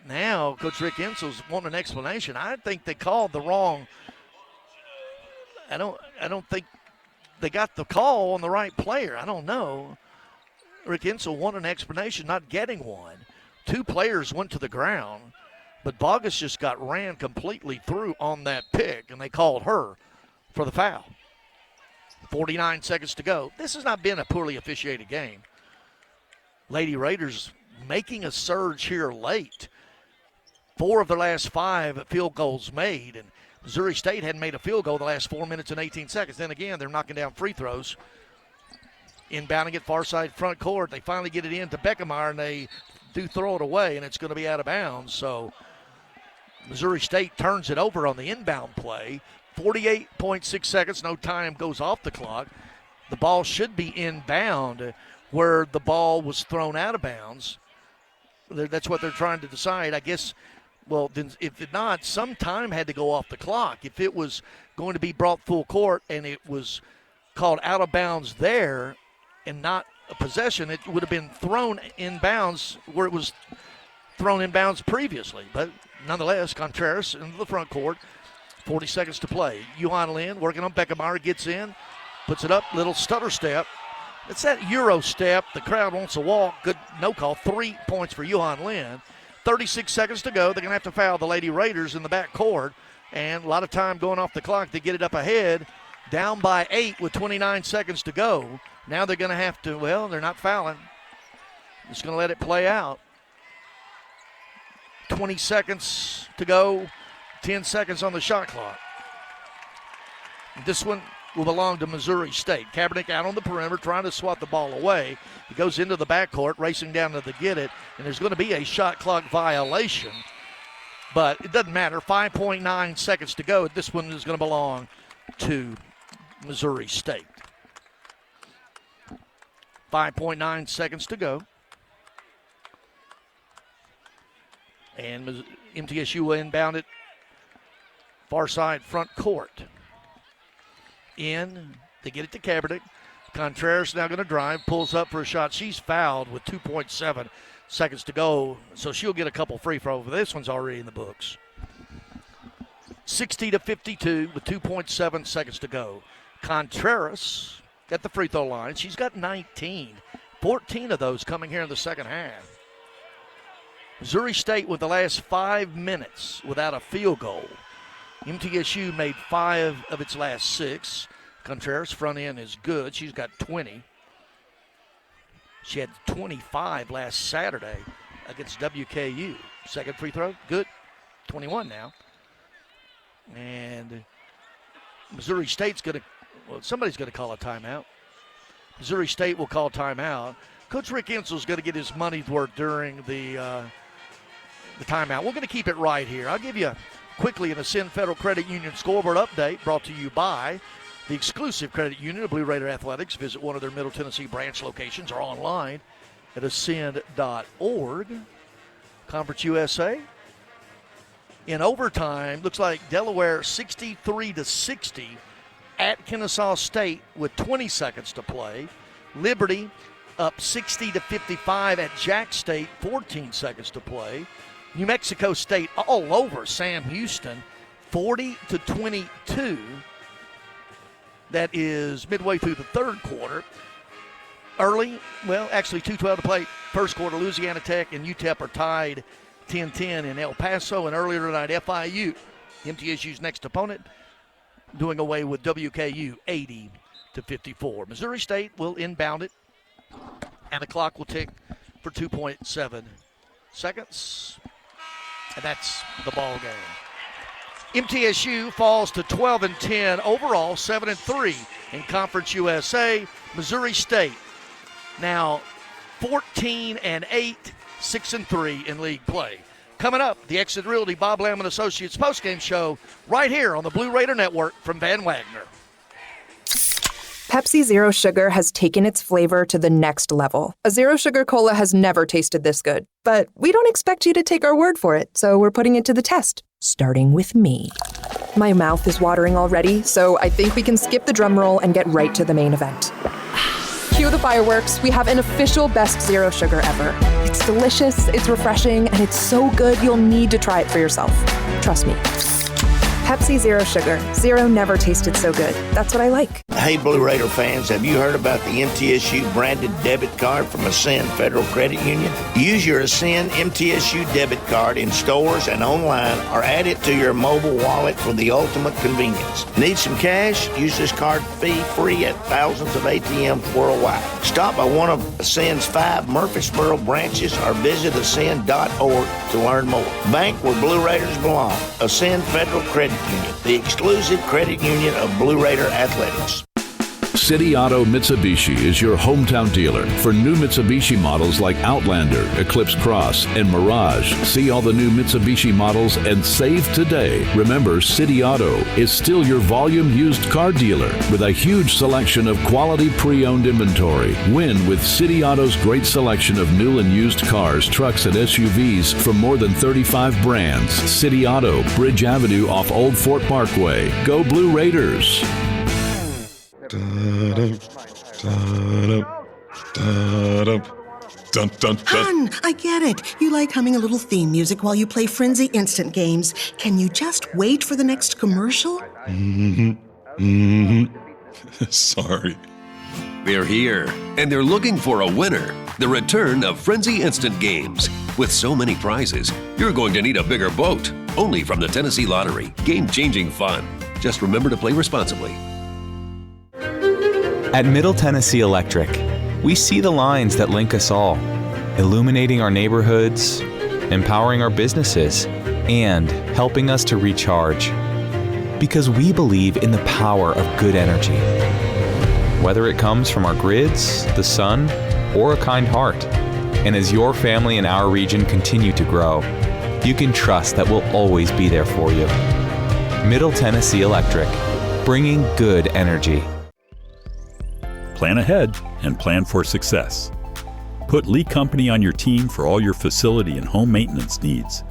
Now, Coach Rick Insel's wanting an explanation. I think they called the wrong. I don't think they got the call on the right player. I don't know. Rick Insel wanted an explanation, not getting one. 2 players went to the ground, but Bogus just got ran completely through on that pick, and they called her for the foul. 49 seconds to go. This has not been a poorly officiated game. Lady Raiders making a surge here late. 4 of their last 5 field goals made, and Missouri State hadn't made a field goal the last 4 minutes and 18 seconds. Then again, they're knocking down free throws. Inbounding it far side front court. They finally get it in to Beckemeyer, and they do throw it away, and it's going to be out of bounds. So Missouri State turns it over on the inbound play. 48.6 seconds, no time goes off the clock. The ball should be inbound where the ball was thrown out of bounds. That's what they're trying to decide. I guess, well, then if it not, some time had to go off the clock. If it was going to be brought full court and it was called out of bounds there and not a possession, it would have been thrown in bounds where it was thrown in bounds previously. But nonetheless, Contreras into the front court, 40 seconds to play. Yuan Lin working on Beckemeyer, gets in, puts it up, little stutter step. It's that Euro step. The crowd wants to walk. Good, no call. 3 points for Yuan Lin. 36 seconds to go. They're going to have to foul the Lady Raiders in the back court. And a lot of time going off the clock to get it up ahead. Down by 8 with 29 seconds to go. Now they're going to have to, well, they're not fouling. Just going to let it play out. 20 seconds to go. 10 seconds on the shot clock. This one will belong to Missouri State. Kaepernick out on the perimeter trying to swat the ball away. He goes into the backcourt, racing down to the get it, and there's going to be a shot clock violation. But it doesn't matter. 5.9 seconds to go. This one is going to belong to Missouri State. 5.9 seconds to go. And MTSU will inbound it far side front court. In, they get it to Kaepernick. Contreras now going to drive, pulls up for a shot. She's fouled with 2.7 seconds to go, so she'll get a couple free throws. This one's already in the books. 60-52 with 2.7 seconds to go. Contreras at the free throw line. She's got 19. 14 of those coming here in the second half. Missouri State with the last 5 minutes without a field goal. MTSU made 5 of its last 6. Contreras front end is good. She's got 20. She had 25 last Saturday against WKU. Second free throw, good. 21 now. And Missouri State's going to, well, somebody's going to call a timeout. Missouri State will call timeout. Coach Rick Ensel's going to get his money's worth during the timeout. We're going to keep it right here. I'll give you quickly an Ascend Federal Credit Union scoreboard update brought to you by the exclusive credit union of Blue Raider Athletics. Visit one of their Middle Tennessee branch locations or online at ascend.org. Conference USA. In overtime, looks like Delaware 63-60 at Kennesaw State with 20 seconds to play. Liberty up 60-55 at Jack State, 14 seconds to play. New Mexico State all over Sam Houston, 40-22. That is midway through the third quarter. Early, well, actually 2:12 to play. First quarter, Louisiana Tech and UTEP are tied 10-10 in El Paso. And earlier tonight, FIU, MTSU's next opponent, doing away with WKU 80-54. Missouri State will inbound it, and the clock will tick for 2.7 seconds. And that's the ball game. MTSU falls to 12-10 overall, 7-3 in Conference USA. Missouri State now 14-8, 6-3 in league play. Coming up, the Exit Realty Bob Lamb & Associates postgame show right here on the Blue Raider Network from Van Wagner. Pepsi Zero Sugar has taken its flavor to the next level. A Zero Sugar Cola has never tasted this good. But we don't expect you to take our word for it, so we're putting it to the test, starting with me. My mouth is watering already, so I think we can skip the drum roll and get right to the main event. Cue the fireworks. We have an official best Zero Sugar ever. It's delicious, it's refreshing, and it's so good you'll need to try it for yourself. Trust me. Pepsi Zero Sugar. Zero never tasted so good. That's what I like. Hey, Blue Raider fans, have you heard about the MTSU branded debit card from Ascend Federal Credit Union? Use your Ascend MTSU debit card in stores and online, or add it to your mobile wallet for the ultimate convenience. Need some cash? Use this card fee-free at thousands of ATMs worldwide. Stop by one of Ascend's 5 Murfreesboro branches or visit ascend.org to learn more. Bank where Blue Raiders belong. Ascend Federal Credit Union, the exclusive credit union of Blue Raider Athletics. City Auto Mitsubishi is your hometown dealer for new Mitsubishi models like Outlander, Eclipse Cross, and Mirage. See all the new Mitsubishi models and save today. Remember, City Auto is still your volume used car dealer with a huge selection of quality pre-owned inventory. Win with City Auto's great selection of new and used cars, trucks, and SUVs from more than 35 brands. City Auto, Bridge Avenue off Old Fort Parkway. Go Blue Raiders! Hun, I get it. You like humming a little theme music while you play Frenzy instant games. Can you just wait for the next commercial? Sorry. They're here, and they're looking for a winner. The return of Frenzy Instant Games. With so many prizes, you're going to need a bigger boat. Only from the Tennessee Lottery. Game-changing fun. Just remember to play responsibly. At Middle Tennessee Electric, we see the lines that link us all, illuminating our neighborhoods, empowering our businesses, and helping us to recharge. Because we believe in the power of good energy. Whether it comes from our grids, the sun, or a kind heart. And as your family and our region continue to grow, you can trust that we'll always be there for you. Middle Tennessee Electric, bringing good energy. Plan ahead and plan for success. Put Lee Company on your team for all your facility and home maintenance needs.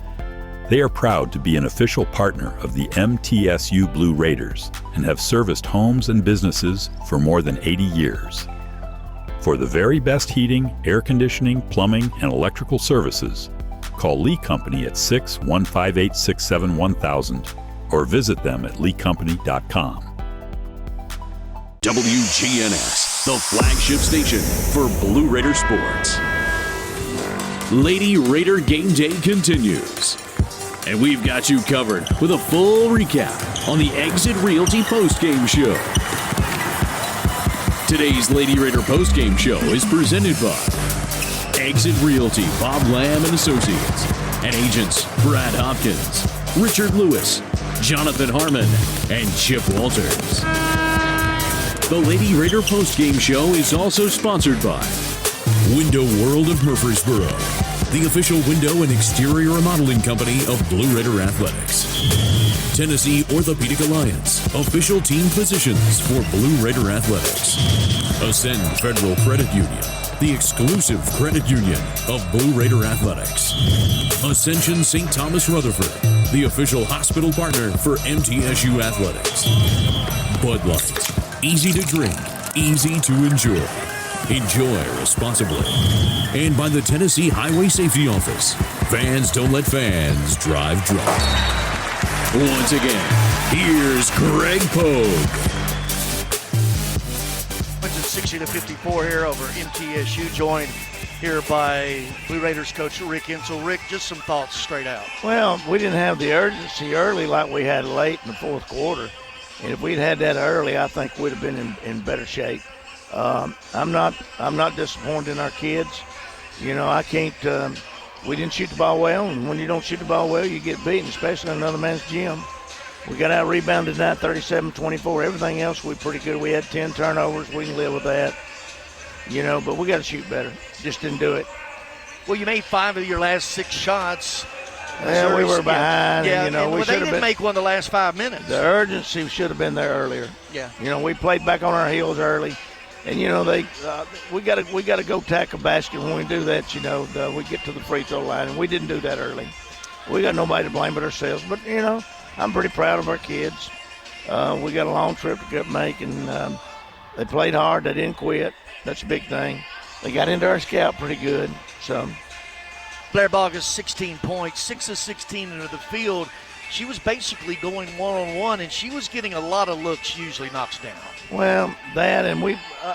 They are proud to be an official partner of the MTSU Blue Raiders and have serviced homes and businesses for more than 80 years. For the very best heating, air conditioning, plumbing, and electrical services, call Lee Company at 615-867-1000 or visit them at leecompany.com. WGNS, the flagship station for Blue Raider sports. Lady Raider Game Day continues, and we've got you covered with a full recap on the Exit Realty postgame show. Today's Lady Raider postgame show is presented by Exit Realty, Bob Lamb and Associates, and agents Brad Hopkins, Richard Lewis, Jonathan Harmon, and Chip Walters. The Lady Raider postgame show is also sponsored by Window World of Murfreesboro, the official window and exterior remodeling company of Blue Raider Athletics. Tennessee Orthopedic Alliance, official team physicians for Blue Raider Athletics. Ascend Federal Credit Union, the exclusive credit union of Blue Raider Athletics. Ascension St. Thomas Rutherford, the official hospital partner for MTSU Athletics. Bud Light, easy to drink, easy to enjoy. Enjoy responsibly. And by the Tennessee Highway Safety Office. Fans don't let fans drive drunk. Once again, here's Greg Pogue. 60-54 here over MTSU, joined here by Blue Raiders coach Rick Insel. Rick, just some thoughts straight out. Well, we didn't have the urgency early like we had late in the fourth quarter. And if we'd had that early, I think we'd have been in better shape. I'm not disappointed in our kids. You know, I can't. We didn't shoot the ball well, and when you don't shoot the ball well, you get beaten, especially in another man's gym. We got out rebounded tonight, 37-24. Everything else we pretty good. We had 10 turnovers. We can live with that. You know, but we got to shoot better. Just didn't do it. Well, you made 5 of your last 6 shots. Well, we were behind. Yeah, and, you know, we they didn't make one the last 5 minutes. The urgency should have been there earlier. Yeah. You know, we played back on our heels early. And, you know, we got to go tack a basket. When we do that, you know, we get to the free throw line, and we didn't do that early. We got nobody to blame but ourselves. But, you know, I'm pretty proud of our kids. We got a long trip to make, and they played hard. They didn't quit. That's a big thing. They got into our scout pretty good. So Blair Bogus, 16 points, 6 of 16 into the field. she was basically going one-on-one, and she was getting a lot of looks, usually knocks down. Well, that, and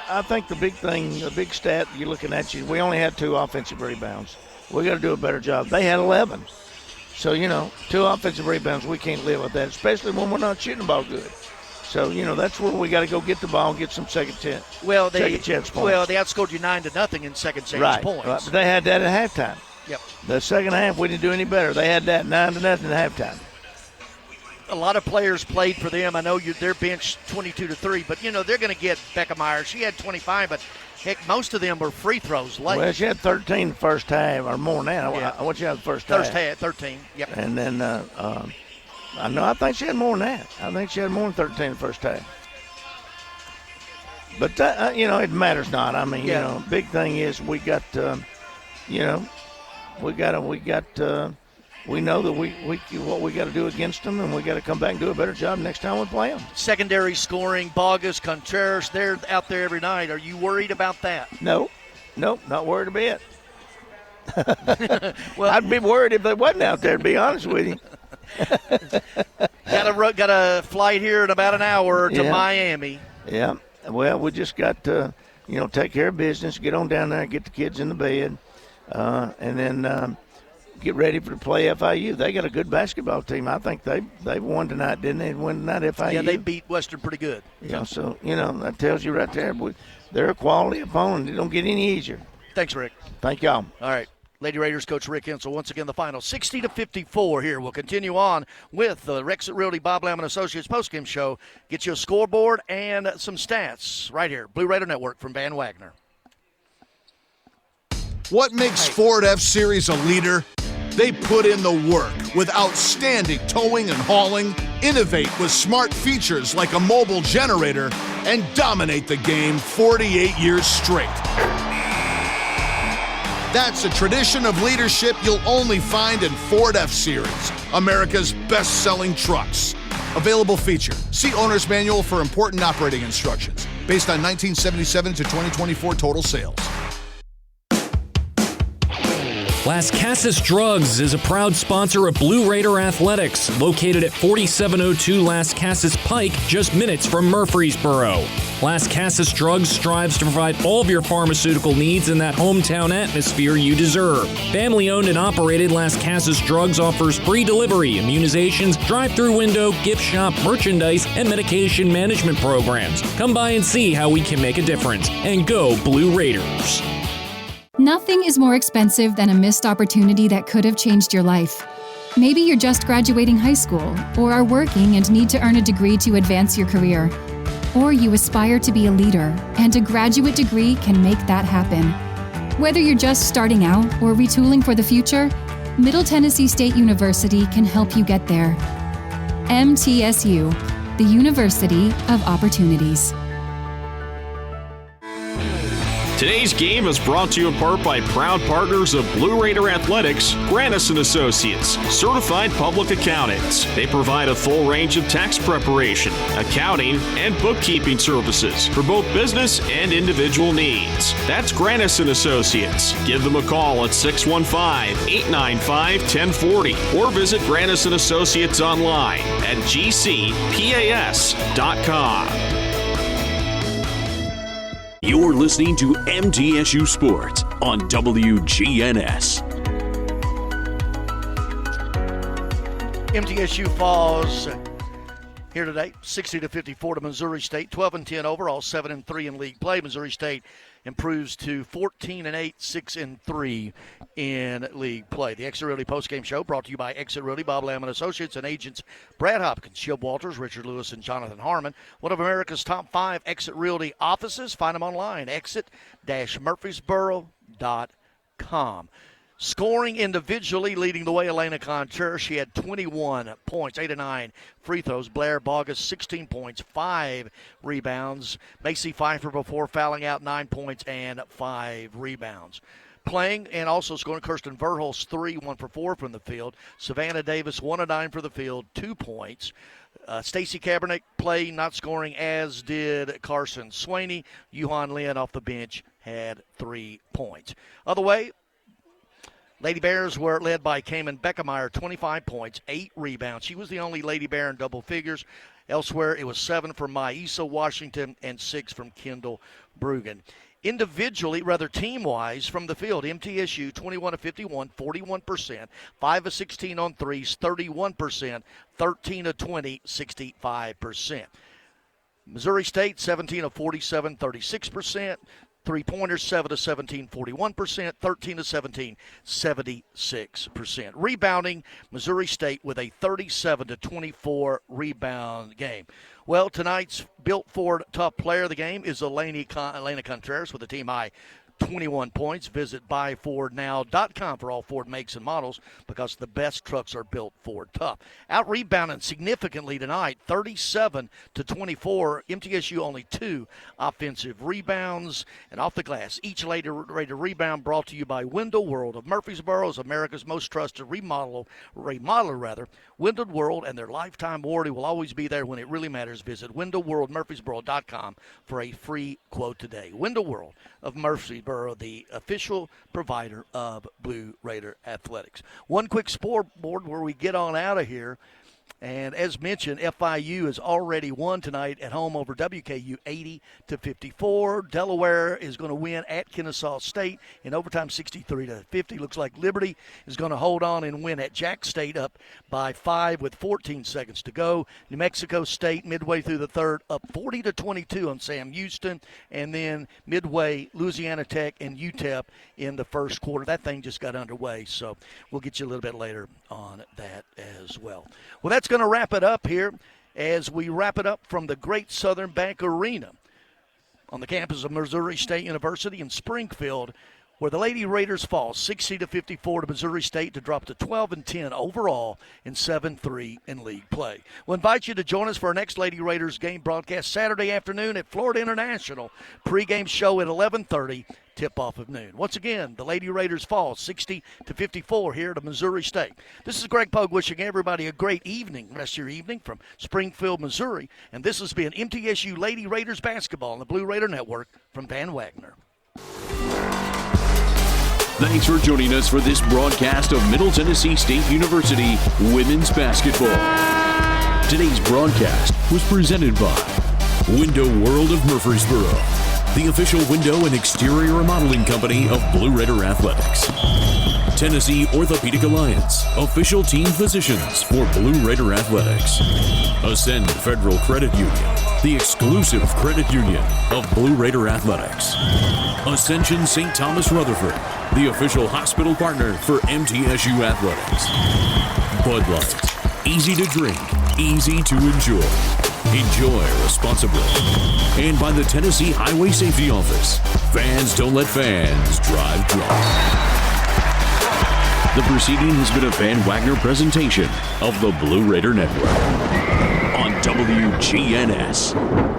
I think the big stat you're looking at, we only had 2 offensive rebounds. We got to do a better job. They had 11. So, 2 offensive rebounds, we can't live with that, especially when we're not shooting the ball good. So, that's where we got to go get the ball and get some second chance points. Well, they outscored you 9-0 in second chance points. Right, but they had that at halftime. Yep. The second half, we didn't do any better. They had that 9-0 at halftime. A lot of players played for them. I know they're benched 22-3, but, they're going to get Becca Meyer. She had 25, but, heck, most of them were free throws late. Well, she had 13 the first half, or more now. Yeah. What you have the first half? First half, 13, yep. And then, I think she had more than that. I think she had more than 13 the first half. But, it matters not. I mean, big thing is we got, we know that what we got to do against them, and we got to come back and do a better job next time we play them. Secondary scoring, Bogus, Contreras, they're out there every night. Are you worried about that? Nope, not worried a bit. Well, I'd be worried if they wasn't out there, to be honest with you. Got a flight here in about an hour to Miami. Yeah, well, we just got to, take care of business, get on down there, get the kids in the bed, and then get ready for the play FIU. They got a good basketball team. I think they won tonight, didn't they? Won tonight, FIU. Yeah, they beat Western pretty good. Yeah, so, that tells you right there. They're a quality opponent. It don't get any easier. Thanks, Rick. Thank y'all. All right. Lady Raiders coach Rick Hensel. Once again, the final 60-54 here. We'll continue on with the Rexit Realty Bob Lamb & Associates postgame show. Get you a scoreboard and some stats right here. Blue Raider Network from Van Wagner. What makes Ford F-Series a leader? They put in the work with outstanding towing and hauling, innovate with smart features like a mobile generator, and dominate the game 48 years straight. That's a tradition of leadership you'll only find in Ford F-Series, America's best-selling trucks. Available feature. See Owner's Manual for important operating instructions. Based on 1977 to 2024 total sales. Las Casas Drugs is a proud sponsor of Blue Raider Athletics, located at 4702 Las Casas Pike, just minutes from Murfreesboro. Las Casas Drugs strives to provide all of your pharmaceutical needs in that hometown atmosphere you deserve. Family-owned and operated, Las Casas Drugs offers free delivery, immunizations, drive-through window, gift shop, merchandise, and medication management programs. Come by and see how we can make a difference. And go Blue Raiders. Nothing is more expensive than a missed opportunity that could have changed your life. Maybe you're just graduating high school, or are working and need to earn a degree to advance your career. Or you aspire to be a leader, and a graduate degree can make that happen. Whether you're just starting out or retooling for the future, Middle Tennessee State University can help you get there. MTSU, the University of Opportunities. Today's game is brought to you in part by proud partners of Blue Raider Athletics, Grannis & Associates, certified public accountants. They provide a full range of tax preparation, accounting, and bookkeeping services for both business and individual needs. That's Grannis & Associates. Give them a call at 615-895-1040 or visit Grannis & Associates online at gcpas.com. You're listening to MTSU Sports on WGNS. MTSU falls here today, 60-54 to Missouri State, 12-10 overall, 7-3 in league play. Missouri State improves to 14-8, 6-3 in league play. The Exit Realty postgame show brought to you by Exit Realty, Bob Lamb & Associates, and agents Brad Hopkins, Shib Walters, Richard Lewis, and Jonathan Harmon. One of America's top 5 Exit Realty offices. Find them online, exit-murfreesboro.com. Scoring individually, leading the way, Elena Contreras. She had 21 points, 8 of 9 free throws. Blair Bogus, 16 points, 5 rebounds. Macy Pfeiffer before fouling out, 9 points and 5 rebounds. Playing and also scoring, Kirsten Verhulst, 3, 1 for 4 from the field. Savannah Davis, 1 of 9 for the field, 2 points. Stacy Kaepernick playing, not scoring, as did Carson Swaney. Yuhan Lin off the bench had 3 points. Other way, Lady Bears were led by Cayman Beckemeyer, 25 points, 8 rebounds. She was the only Lady Bear in double figures. Elsewhere, it was 7 from Maisa Washington and 6 from Kendall Brugan. Individually, rather team-wise, from the field, MTSU 21 of 51, 41%, 5 of 16 on threes, 31%, 13 of 20, 65%. Missouri State 17 of 47, 36%. Three-pointers, 7 of 17, 41%, 13 of 17, 76%. Rebounding, Missouri State with a 37-24 rebound game. Well, tonight's Built Ford top player of the game is Elena Contreras with a team high 21 points. Visit buyfordnow.com for all Ford makes and models, because the best trucks are built Ford tough. Out rebounding significantly tonight, 37-24. MTSU only 2 offensive rebounds. And off the glass, each Lady Raider rebound brought to you by Window World of Murfreesboro, is America's most trusted remodeler. Window World and their lifetime warranty will always be there when it really matters. Visit windowworldmurfreesboro.com for a free quote today. Window World of Murfreesboro, the official provider of Blue Raider Athletics. One quick scoreboard where we get on out of here. And as mentioned, FIU has already won tonight at home over WKU 80-54. Delaware is going to win at Kennesaw State in overtime 63-50. Looks like Liberty is going to hold on and win at Jack State up by 5 with 14 seconds to go. New Mexico State midway through the third up 40-22 on Sam Houston. And then midway, Louisiana Tech and UTEP in the first quarter. That thing just got underway, so we'll get you a little bit later on that as well. Well, that's going to wrap it up here as we wrap it up from the Great Southern Bank Arena on the campus of Missouri State University in Springfield, where the Lady Raiders fall 60-54 to Missouri State to drop to 12-10 overall and 7-3 in league play. We'll invite you to join us for our next Lady Raiders game broadcast Saturday afternoon at Florida International. Pregame show at 11:30. Tip-off of noon. Once again, the Lady Raiders fall 60-54 here to Missouri State. This is Greg Pogue wishing everybody a great evening, rest of your evening from Springfield, Missouri. And this has been MTSU Lady Raiders basketball on the Blue Raider Network from Van Wagner. Thanks for joining us for this broadcast of Middle Tennessee State University women's basketball. Today's broadcast was presented by Window World of Murfreesboro, the official window and exterior remodeling company of Blue Raider Athletics. Tennessee Orthopedic Alliance, official team physicians for Blue Raider Athletics. Ascend Federal Credit Union, the exclusive credit union of Blue Raider Athletics. Ascension St. Thomas Rutherford, the official hospital partner for MTSU Athletics. Bud Light, easy to drink, easy to enjoy. Enjoy responsibly. And by the Tennessee Highway Safety Office. Fans don't let fans drive drunk. The proceeding has been a Van Wagner presentation of the Blue Raider Network. On WGNS,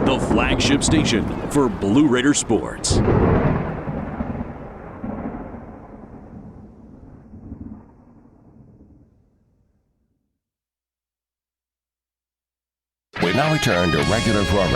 the flagship station for Blue Raider sports. We now return to regular programming.